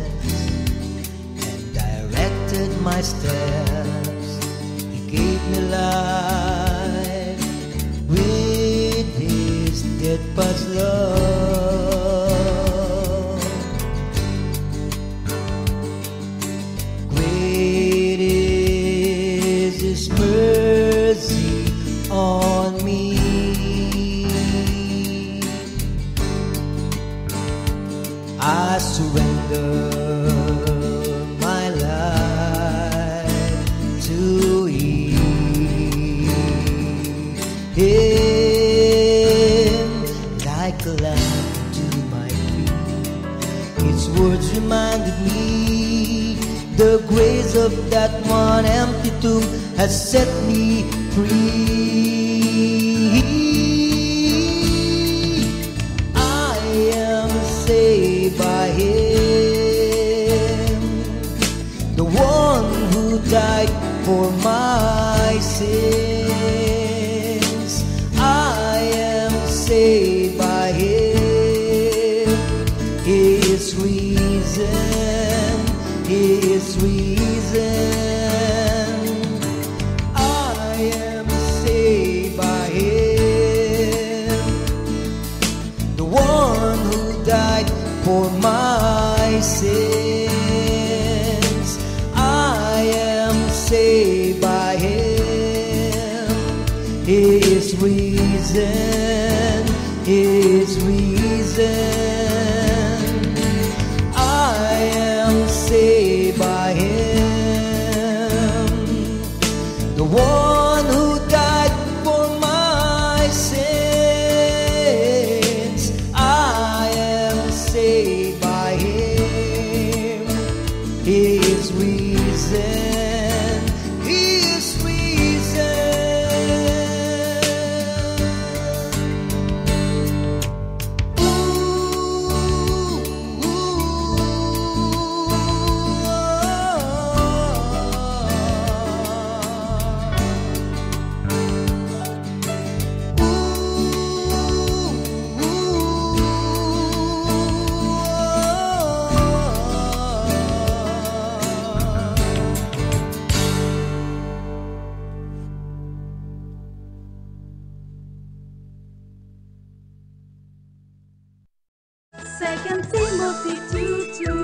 and directed my steps. He gave me life with His steadfast love. Great is His mercy on me. I surrender my life to Him, like a lamp to my feet. His words reminded me the grace of that one empty tomb has set me free. I am saved by Him, the one who died for my sins. I am saved by Him. His reason, His reason. I am saved by Him, the one who died for my sins. I am saved by Him. His reason, His reason. I am saved by Him, the one who died for my sins. I am saved by Him. His reason, His reason. Second Timothy 2:2.